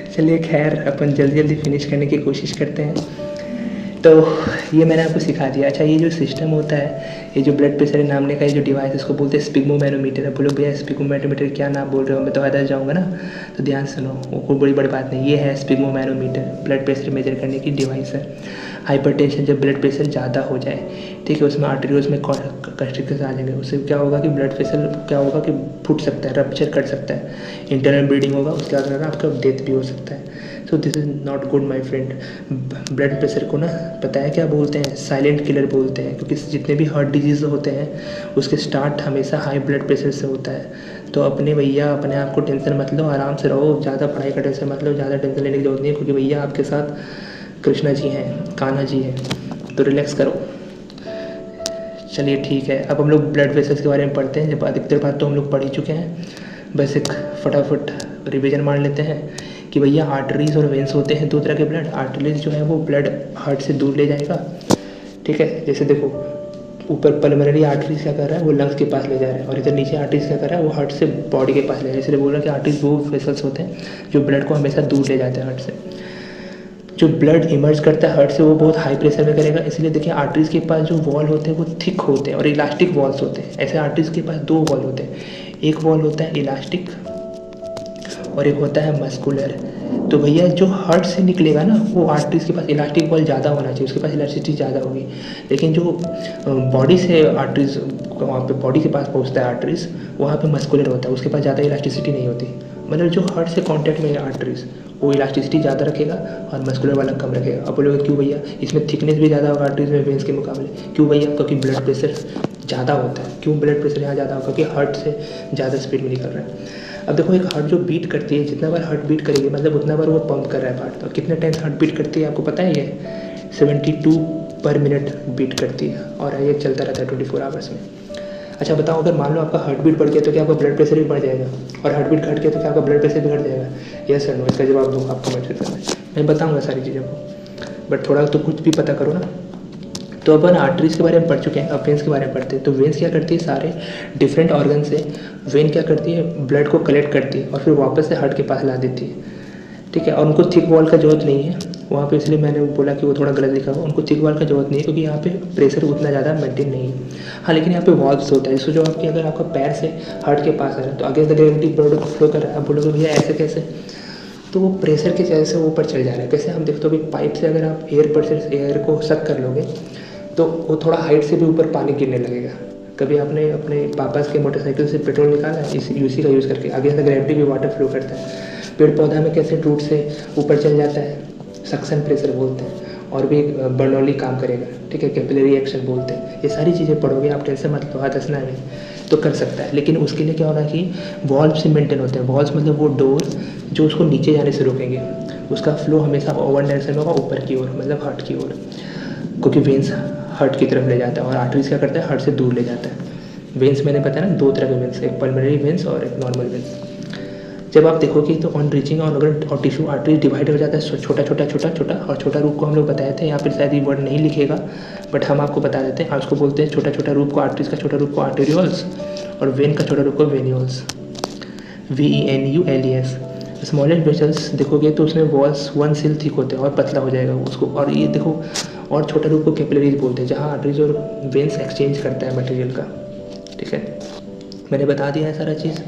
[SPEAKER 1] चलिए खैर, अपन जल्दी जल्दी फिनिश करने की कोशिश करते हैं। तो ये मैंने आपको सिखा दिया। अच्छा, ये जो सिस्टम होता है, ये जो ब्लड प्रेशर नामने का ये जो डिवाइस, इसको बोलते हैं स्पिग्मोमैनोमीटर। अब बोलो भैया स्पिग्मोमैनोमीटर क्या नाम बोल रहे हो, मैं तो आधा जाऊँगा ना। तो ध्यान सुनो, वो कोई बड़ी बड़ी बात नहीं। ये है स्पिग्मोमैनोमीटर, ब्लड प्रेशर मेजर करने की डिवाइस है। हाइपरटेंशन, जब ब्लड प्रेशर ज़्यादा हो जाए, ठीक है, उसमें आर्टरीज में कंस्ट्रिक्शंस आ जाएंगे। उससे क्या होगा कि ब्लड प्रेशर क्या होगा कि फूट सकता है, रप्चर कर सकता है, इंटरनल ब्लीडिंग होगा, उसके बाद आपका डेथ भी हो सकता है। So this is not good my friend. Blood pressure को ना पता है क्या बोलते हैं? साइलेंट किलर बोलते हैं, क्योंकि जितने भी हार्ट डिजीज़ होते हैं उसके स्टार्ट हमेशा हाई ब्लड प्रेशर से होता है। तो अपने भैया अपने आप को टेंशन मत लो, आराम से रहो, ज़्यादा पढ़ाई का टेंशन मत लो, ज़्यादा टेंशन लेने की जरूरत नहीं है, क्योंकि भैया आपके साथ कृष्णा जी हैं, कान्हा जी हैं, तो रिलैक्स करो। चलिए ठीक है, अब हम लोग ब्लड प्रेशर के बारे में पढ़ते हैं। जब अधिकतर बात तो हम लोग पढ़ ही चुके हैं, बस एक फटाफट रिवीजन मार लेते हैं कि भैया आर्टरीज और वेंस होते हैं दो तरह के ब्लड। आर्टरीज जो है वो ब्लड हार्ट से दूर ले जाएगा, ठीक है। जैसे देखो ऊपर पल्मोनरी आर्टरीज क्या कर रहा है, वो लंग्स के पास ले जा रहा है, और इधर नीचे आर्टरीज क्या कर रहा है, वो हार्ट से बॉडी के पास ले जा रहा है। इसलिए बोल रहा है कि आर्टरीज वो वेसल्स होते हैं जो ब्लड को हमेशा दूर ले जाते हैं हार्ट से। जो ब्लड इमर्ज करता है हार्ट से वो बहुत हाई प्रेशर में करेगा। इसलिए देखिए आर्टरीज के पास जो वॉल होते हैं वो थिक होते हैं और इलास्टिक वॉल्स होते हैं। ऐसे आर्टरीज के पास दो वॉल होते हैं, एक वॉल होता है इलास्टिक और एक होता है मस्कुलर। तो भैया जो हार्ट से निकलेगा ना वो आर्टरीज के पास इलास्टिक बॉल ज़्यादा होना चाहिए, उसके पास इलास्टिसिटी ज़्यादा होगी। लेकिन जो बॉडी से आर्टरीज वहाँ पे बॉडी के पास पहुँचता है आर्टरीज, वहाँ पे मस्कुलर होता है, उसके पास ज़्यादा इलास्टिसिटी नहीं होती। मतलब जो हार्ट से कॉन्टैक्ट में है आर्टरीज वो इलास्टिसिटी ज़्यादा रखेगा और मस्कुलर वाला कम रखेगा। अब बोलोगे क्यों भैया, इसमें थिकनेस भी ज़्यादा होगा आर्टरीज में वेंस के मुकाबले। क्यों भैया, क्योंकि ब्लड प्रेशर ज़्यादा होता है। क्यों ब्लड प्रेशर यहाँ ज़्यादा होगा, क्योंकि हार्ट से ज़्यादा स्पीड में निकल रहा है। अब देखो एक हार्ट जो बीट करती है, जितना बार हार्ट बीट करेगी मतलब उतना बार वो पंप कर रहा है हार्ट। तो कितने टाइम हार्ट बीट करती है आपको पता है, ये 72 पर मिनट बीट करती है और ये चलता रहता है 24 आवर्स में। अच्छा बताओ, अगर मान लो आपका हार्ट बीट बढ़ गया तो क्या आपका ब्लड प्रेशर भी बढ़ जाएगा, और हार्ट बीट घट गया तो क्या आपका ब्लड प्रेशर भी घट जाएगा? यस सर नो, इसका जवाब दो आप कमेंट सेक्शन में, मैं बताऊँगा सारी चीज़ों को, बट थोड़ा तो कुछ भी पता करो ना। तो अपन आर्टरीज के बारे में पढ़ चुके हैं, अब वेंस के बारे में पढ़ते हैं। तो वेंस क्या करती है, सारे डिफरेंट ऑर्गन से वेन क्या करती है, ब्लड को कलेक्ट करती है और फिर वापस से हार्ट के पास ला देती है, ठीक है। और उनको थिक वॉल का जरूरत नहीं है वहाँ पे, इसलिए मैंने बोला कि वो थोड़ा गलत लिखा हुआ। उनको थिक वॉल का जरूरत नहीं है क्योंकि यहाँ पे प्रेशर उतना ज़्यादा मेंटेन नहीं है। हाँ लेकिन यहाँ पे वॉल्व्स होता है, इसको जो आपकी अगर आपका पैर से हार्ट के पास है तो against the gravity blood flow कर रहा है। आप बोलोगे भैया ऐसे कैसे, तो वो प्रेशर की वजह से ऊपर चल जा रहा है। कैसे, हम देखते हो कि पाइप से अगर आप एयर को सक कर लोगे तो वो थोड़ा हाइट से भी ऊपर पानी गिरने लगेगा। कभी आपने अपने पापा के मोटरसाइकिल से पेट्रोल निकाला है इस यूसी का यूज़ करके, आगे से ग्रेविटी भी वाटर फ्लो करता है। पेड़ पौधा में कैसे रूट से ऊपर चल जाता है, सक्शन प्रेशर बोलते हैं, और भी बर्नौली काम करेगा, ठीक है, कैपिलरी एक्शन बोलते हैं। ये सारी चीज़ें पढ़ोगे आप, टेंशन मत लो, हाथ हंसना है तो कर सकता है। लेकिन उसके लिए क्या होना कि वॉल्व से मेंटेन होते हैं। वॉल्व्स मतलब वो डोर जो उसको नीचे जाने से रोकेंगे, उसका फ्लो हमेशा ओवर डायरेक्शन में होगा, ऊपर की ओर मतलब हार्ट की ओर, क्योंकि वेंस हार्ट की तरफ ले जाता है और आर्टरीज क्या करता है, हार्ट से दूर ले जाता है। वेंस मैंने बताया ना, दो तरह के वेंस, एक पल्मोनरी वेंस और एक नॉर्मल वेंस। जब आप देखोगे तो ऑन रीचिंग और टिश्यू आर्टरी डिवाइड हो जाता है छोटा छोटा छोटा छोटा, और छोटा रूप को हम लोग बताए थे, यहाँ पर शायद ये वर्ड नहीं लिखेगा बट हम आपको बता देते हैं। उसको बोलते हैं छोटा छोटा रूप को, आर्टरीज का छोटा रूप को आर्टेरियोल्स और वेन का छोटा रूप को वेन्यूल्स, VENULES। स्मॉलेस्ट वेसल्स देखोगे तो उसमें वॉल्स 1 सेल थिक होते हैं और पतला हो जाएगा उसको, और ये देखो और छोटा रूप को कैपिलरीज बोलते हैं, जहाँ आर्टरीज और वेंस एक्सचेंज करता है मटेरियल का, ठीक है। मैंने बता दिया है सारा चीज़,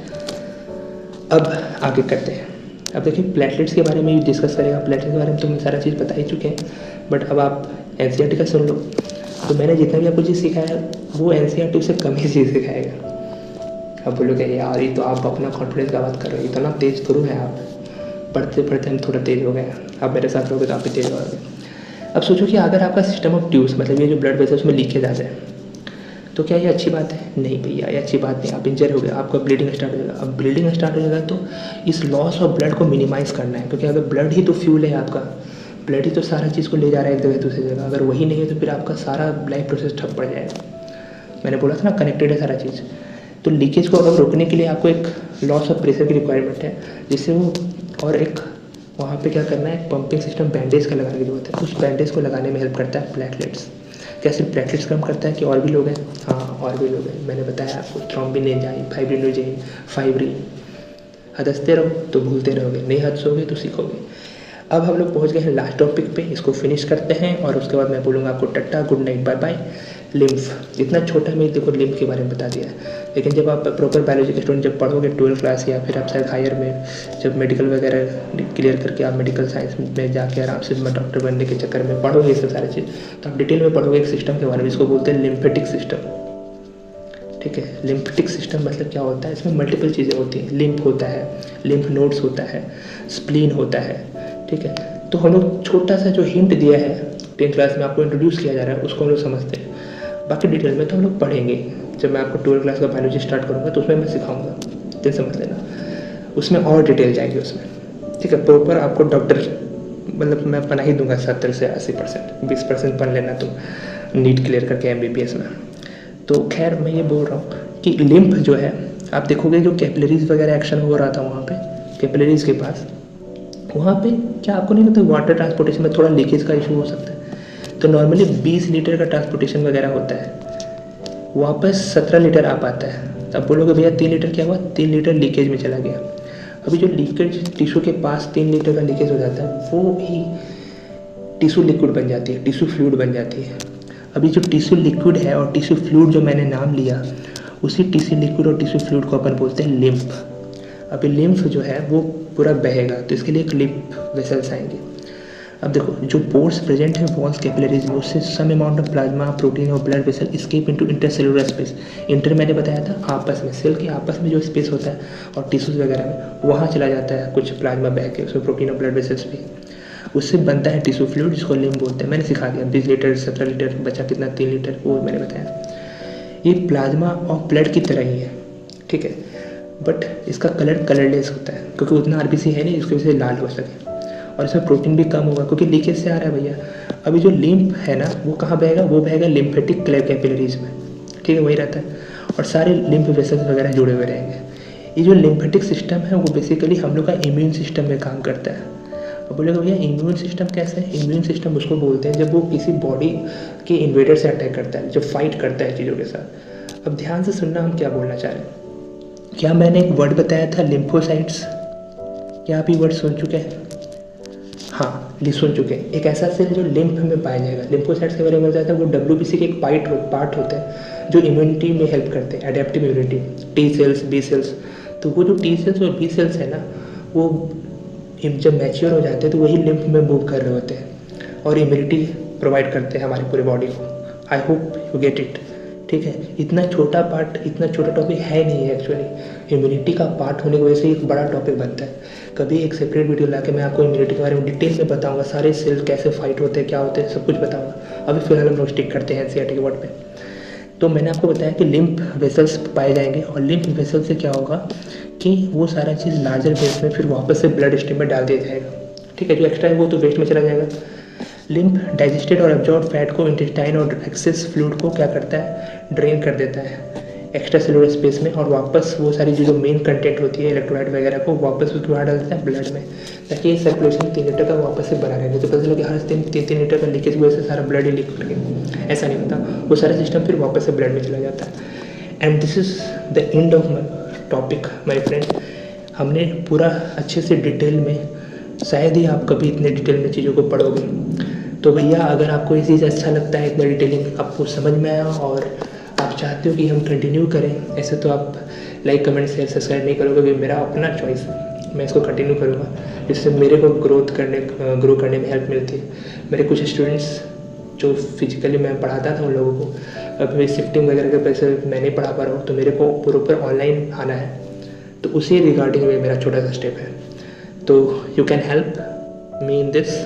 [SPEAKER 1] अब आगे करते हैं। अब देखिए प्लेटलेट्स के बारे में भी डिस्कस करेगा। प्लेटलेट्स के बारे में तो मैं सारा चीज़ बता ही चुके हैं, बट अब आप NCERT का सुन लो। तो मैंने जितना भी आपको चीज़ सिखाया वो NCERT से कम ही चीज़ सिखाएगा। अब बोलोगे यार ये तो आप अपना कॉन्फिडेंस का बात कर रहे हो, इतना तेज़ थोड़ा है आप, पढ़ते पढ़ते हम थोड़ा तेज़ हो गए हैं। आप मेरे साथ रहोगे तो आप भी तेज़ हो गए। अब सोचो कि अगर आपका सिस्टम ऑफ ट्यूब्स मतलब ये जो ब्लड वेसल्स उसमें लीकेज आ जाए तो क्या ये अच्छी बात है? नहीं भैया ये अच्छी बात नहीं। आप इंजर हो गए, आपका ब्लीडिंग स्टार्ट हो जाएगा। अब ब्लीडिंग स्टार्ट हो जाएगा तो इस लॉस ऑफ ब्लड को मिनिमाइज़ करना है, क्योंकि अगर ब्लड ही तो फ्यूल है आपका, ब्लड ही तो सारा चीज़ को ले जा रहा है एक जगह दूसरी जगह, अगर वही नहीं है तो फिर आपका सारा लाइफ प्रोसेस ठप पड़ जाएगा। मैंने बोला था ना कनेक्टेड है सारा चीज़। तो लीकेज को अब रोकने के लिए आपको एक लॉस ऑफ प्रेशर की रिक्वायरमेंट है, जिससे वो, और एक वहाँ पे क्या करना है, पंपिंग सिस्टम बैंडेज का लगाने की जरूरत है। उस बैंडेज को लगाने में हेल्प करता है प्लेटलेट्स। क्या सिर्फ प्लेटलेट्स कम करता है कि और भी लोग हैं? हाँ और भी लोग हैं, मैंने बताया आपको, थ्रोम्बिन एंजाइम, फाइब्रिनोजेन, फाइब्रिन। हंसते रहो तो भूलते रहोगे, नहीं हंसोगे तो सीखोगे। अब हम लोग पहुंच गए हैं लास्ट टॉपिक पे, इसको फिनिश करते हैं और उसके बाद मैं बोलूँगा आपको tata, good night, bye bye. Lymph, इतना छोटा में देखो लिम्फ के बारे में बता दिया है, लेकिन जब आप प्रॉपर बायोलॉजी के स्टूडेंट जब पढ़ोगे 12th क्लास या फिर आप शायद हायर में जब मेडिकल वगैरह क्लियर करके आप मेडिकल साइंस में जाके आराम से डॉक्टर बनने के चक्कर में पढ़ोगे ये सब सारी चीज़, तो आप डिटेल में पढ़ोगे एक सिस्टम के बारे में, इसको बोलते हैं लिम्फेटिक सिस्टम, ठीक है। लिम्फेटिक सिस्टम मतलब क्या होता है, इसमें मल्टीपल चीज़ें होती हैं। लिम्फ होता है, लिम्फ नोड्स होता है, स्प्लीन होता है, ठीक है। तो हम लोग छोटा सा जो हिंट दिया है 10th क्लास में आपको इंट्रोड्यूस किया जा रहा है उसको हम लोग समझते हैं, बाकी डिटेल में तो हम लोग पढ़ेंगे। जब मैं आपको 12th क्लास का बायोलॉजी स्टार्ट करूँगा तो उसमें मैं सिखाऊंगा, तो समझ लेना, उसमें और डिटेल जाएगी उसमें, ठीक है। प्रॉपर आपको डॉक्टर मतलब मैं बना ही दूंगा 70 से 80%, 20% पढ़ लेना तुम नीट क्लियर करके MBBS में। तो खैर मैं ये बोल रहा हूँ कि लिम्फ जो है, आप देखोगे जो कैपिलरीज वगैरह एक्शन हो रहा था वहाँ पे कैपिलरीज के पास, वहाँ पे क्या आपको नहीं लगता वाटर ट्रांसपोर्टेशन में थोड़ा लीकेज का इशू हो सकता है? तो नॉर्मली 20 लीटर का ट्रांसपोर्टेशन वगैरह होता है, वापस 17 लीटर आ पाता है। तब बोलोगे भैया 3 लीटर क्या हुआ? 3 लीटर लीकेज में चला गया। अभी जो लीकेज टिश्यू के पास 3 लीटर का लीकेज हो जाता है वो ही टिश्यू लिक्विड बन जाती है, टिश्यू फ्लूइड बन जाती है। अभी जो टिश्यू लिक्विड है और टिश्यू फ्लूइड जो मैंने नाम लिया, उसी टिश्यू लिक्विड और टिश्यू फ्लूइड को अपन बोलते हैं लिम्फ। अभी लिम्फ जो है वो पूरा बहेगा, तो इसके लिए एक लिम्फ वेसल्स आएंगे। अब देखो, जो पोर्स प्रेजेंट है वॉल्स कैपिलरीज में, उससे some amount of plasma, protein और blood vessel escape into intercellular space. Inter मैंने बताया था आपस में, सेल के आपस में जो स्पेस होता है और टिश्यूज वगैरह में, वहाँ चला जाता है कुछ प्लाज्मा बह के, उसमें प्रोटीन और ब्लड वेसल्स भी। उससे बनता है टिश्यू फ्लूइड जिसको लिम्फ बोलते हैं। मैंने सिखा दिया 20 लीटर 17 लीटर, बचा कितना 3 लीटर, वो मैंने बताया। ये प्लाज्मा और ब्लड की तरह ही है, ठीक है, बट इसका कलर कलरलेस होता है क्योंकि उतना आरबीसी है नहीं जिसकी वजह से लाल हो सके, और इसमें प्रोटीन भी कम होगा क्योंकि लीकेज से आ रहा है भैया। अभी जो लिम्फ है ना वो कहाँ बहेगा, वो बहेगा लिम्फेटिक कैपिलरीज में, ठीक है, वही रहता है, और सारे लिम्फ वेसल्स वगैरह जुड़े हुए रहेंगे। ये जो लिम्फेटिक सिस्टम है वो बेसिकली हम लोग का इम्यून सिस्टम में काम करता है। अब बोलेगा भैया इम्यून सिस्टम कैसे है? इम्यून सिस्टम उसको बोलते हैं जब वो किसी बॉडी के इन्वेडर से अटैक करता है, जब फाइट करता है चीज़ों के साथ। अब ध्यान से सुनना हम क्या बोलना चाह रहे हैं। क्या मैंने एक वर्ड बताया था लिम्फोसाइट्स? क्या आप ये वर्ड सुन चुके हैं? हाँ, सुन चुके हैं। एक ऐसा सेल जो लिम्फ में पाया जाएगा। लिम्फोसाइट्स के बारे में बताया था, वो WBC के एक पार्ट होते हैं जो इम्यूनिटी में हेल्प करते हैं, adaptive immunity, T cells, B cells. तो वो जो टी सेल्स और बी सेल्स है ना, वो जब मैच्योर हो जाते हैं तो वही लिम्फ में मूव कर रहे होते हैं और इम्यूनिटी प्रोवाइड करते हैं हमारी पूरे बॉडी को। आई होप यू गेट इट, ठीक है। इतना छोटा पार्ट, इतना छोटा टॉपिक है नहीं है एक्चुअली। इम्यूनिटी का पार्ट होने की वजह से एक बड़ा टॉपिक बनता है। कभी एक सेपरेट वीडियो ला के मैं आपको इम्यूनिटी के बारे में डिटेल में बताऊंगा, सारे सेल कैसे फाइट होते हैं, क्या होते हैं, सब कुछ बताऊंगा। अभी फिलहाल हम लोग स्टिक करते हैं NCERT के वर्ड पे। तो मैंने आपको बताया कि लिम्फ वेसल्स पाए जाएंगे, और लिम्फ वेसल से क्या होगा कि वो सारा चीज़ लार्जर बेस में फिर वापस से ब्लड स्ट्रीम में डाल दिया जाएगा, ठीक है। जो एक्स्ट्रा है वो तो वेस्ट में चला जाएगा। लिम्फ डाइजेस्टेड और एब्जॉर्ब फैट को, इंटेस्टाइन और एक्सेस फ्लूइड को क्या करता है, ड्रेन कर देता है एक्स्ट्रा सेलुलर स्पेस में, और वापस वो सारी जो मेन कंटेंट होती है इलेक्ट्रोलाइट वगैरह को वापस उसके बाहर डाल देता है ब्लड में, ताकि ये सर्कुलेशन 3 लीटर का वापस से बना रहे। तो पता चलो कि हर दिन 3-3 लीटर का लीकेज की वजह से सारा ब्लड ही लीक कर गया, ऐसा नहीं होता। वो सारा सिस्टम फिर वापस से ब्लड में चला जाता है। And this is the end of my topic my friend. हमने पूरा अच्छे से डिटेल में, शायद ही आप कभी इतने डिटेल में चीज़ों को पढ़ोगे। तो भैया अगर आपको ये चीज़ अच्छा लगता है, इतना डिटेलिंग आपको समझ में आया और आप चाहते हो कि हम कंटिन्यू करें, ऐसे तो आप लाइक, कमेंट, शेयर, सब्सक्राइब नहीं करोगे, क्योंकि मेरा अपना चॉइस है। मैं इसको कंटिन्यू करूँगा, जिससे मेरे को ग्रो करने में हेल्प मिलती है। मेरे कुछ स्टूडेंट्स जो फिजिकली मैं पढ़ाता था उन लोगों को, अभी शिफ्टिंग वगैरह के वजह से मैं नहीं पढ़ा पा रहा हूँ, तो मेरे को प्रॉपर ऑनलाइन आना है, तो उसी रिगार्डिंग में मेरा छोटा सा स्टेप है। तो you can help me in this.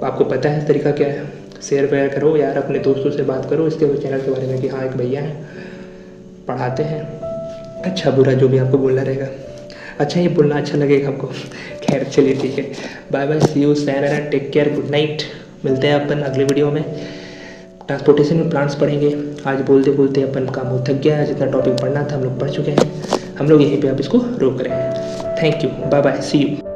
[SPEAKER 1] आपको पता है तरीका क्या है, शेयर वगैरह करो यार, अपने दोस्तों से बात करो इसके चैनल के बारे में कि हाँ एक भैया हैं पढ़ाते हैं, अच्छा बुरा जो भी आपको बोलना रहेगा। अच्छा, ये बोलना अच्छा लगेगा आपको। खैर चलिए ठीक है, bye bye, see you, sayonara, take care, good night. मिलते हैं अपन अगले वीडियो में। ट्रांसपोर्टेशन में प्लांट्स पढ़ेंगे। आज बोलते बोलते अपन काम हो थक गया है, जितना टॉपिक पढ़ना था हम लोग पढ़ चुके हैं। हम लोग यहीं पे आप इसको रोक रहे हैं। Thank you, bye bye, see you.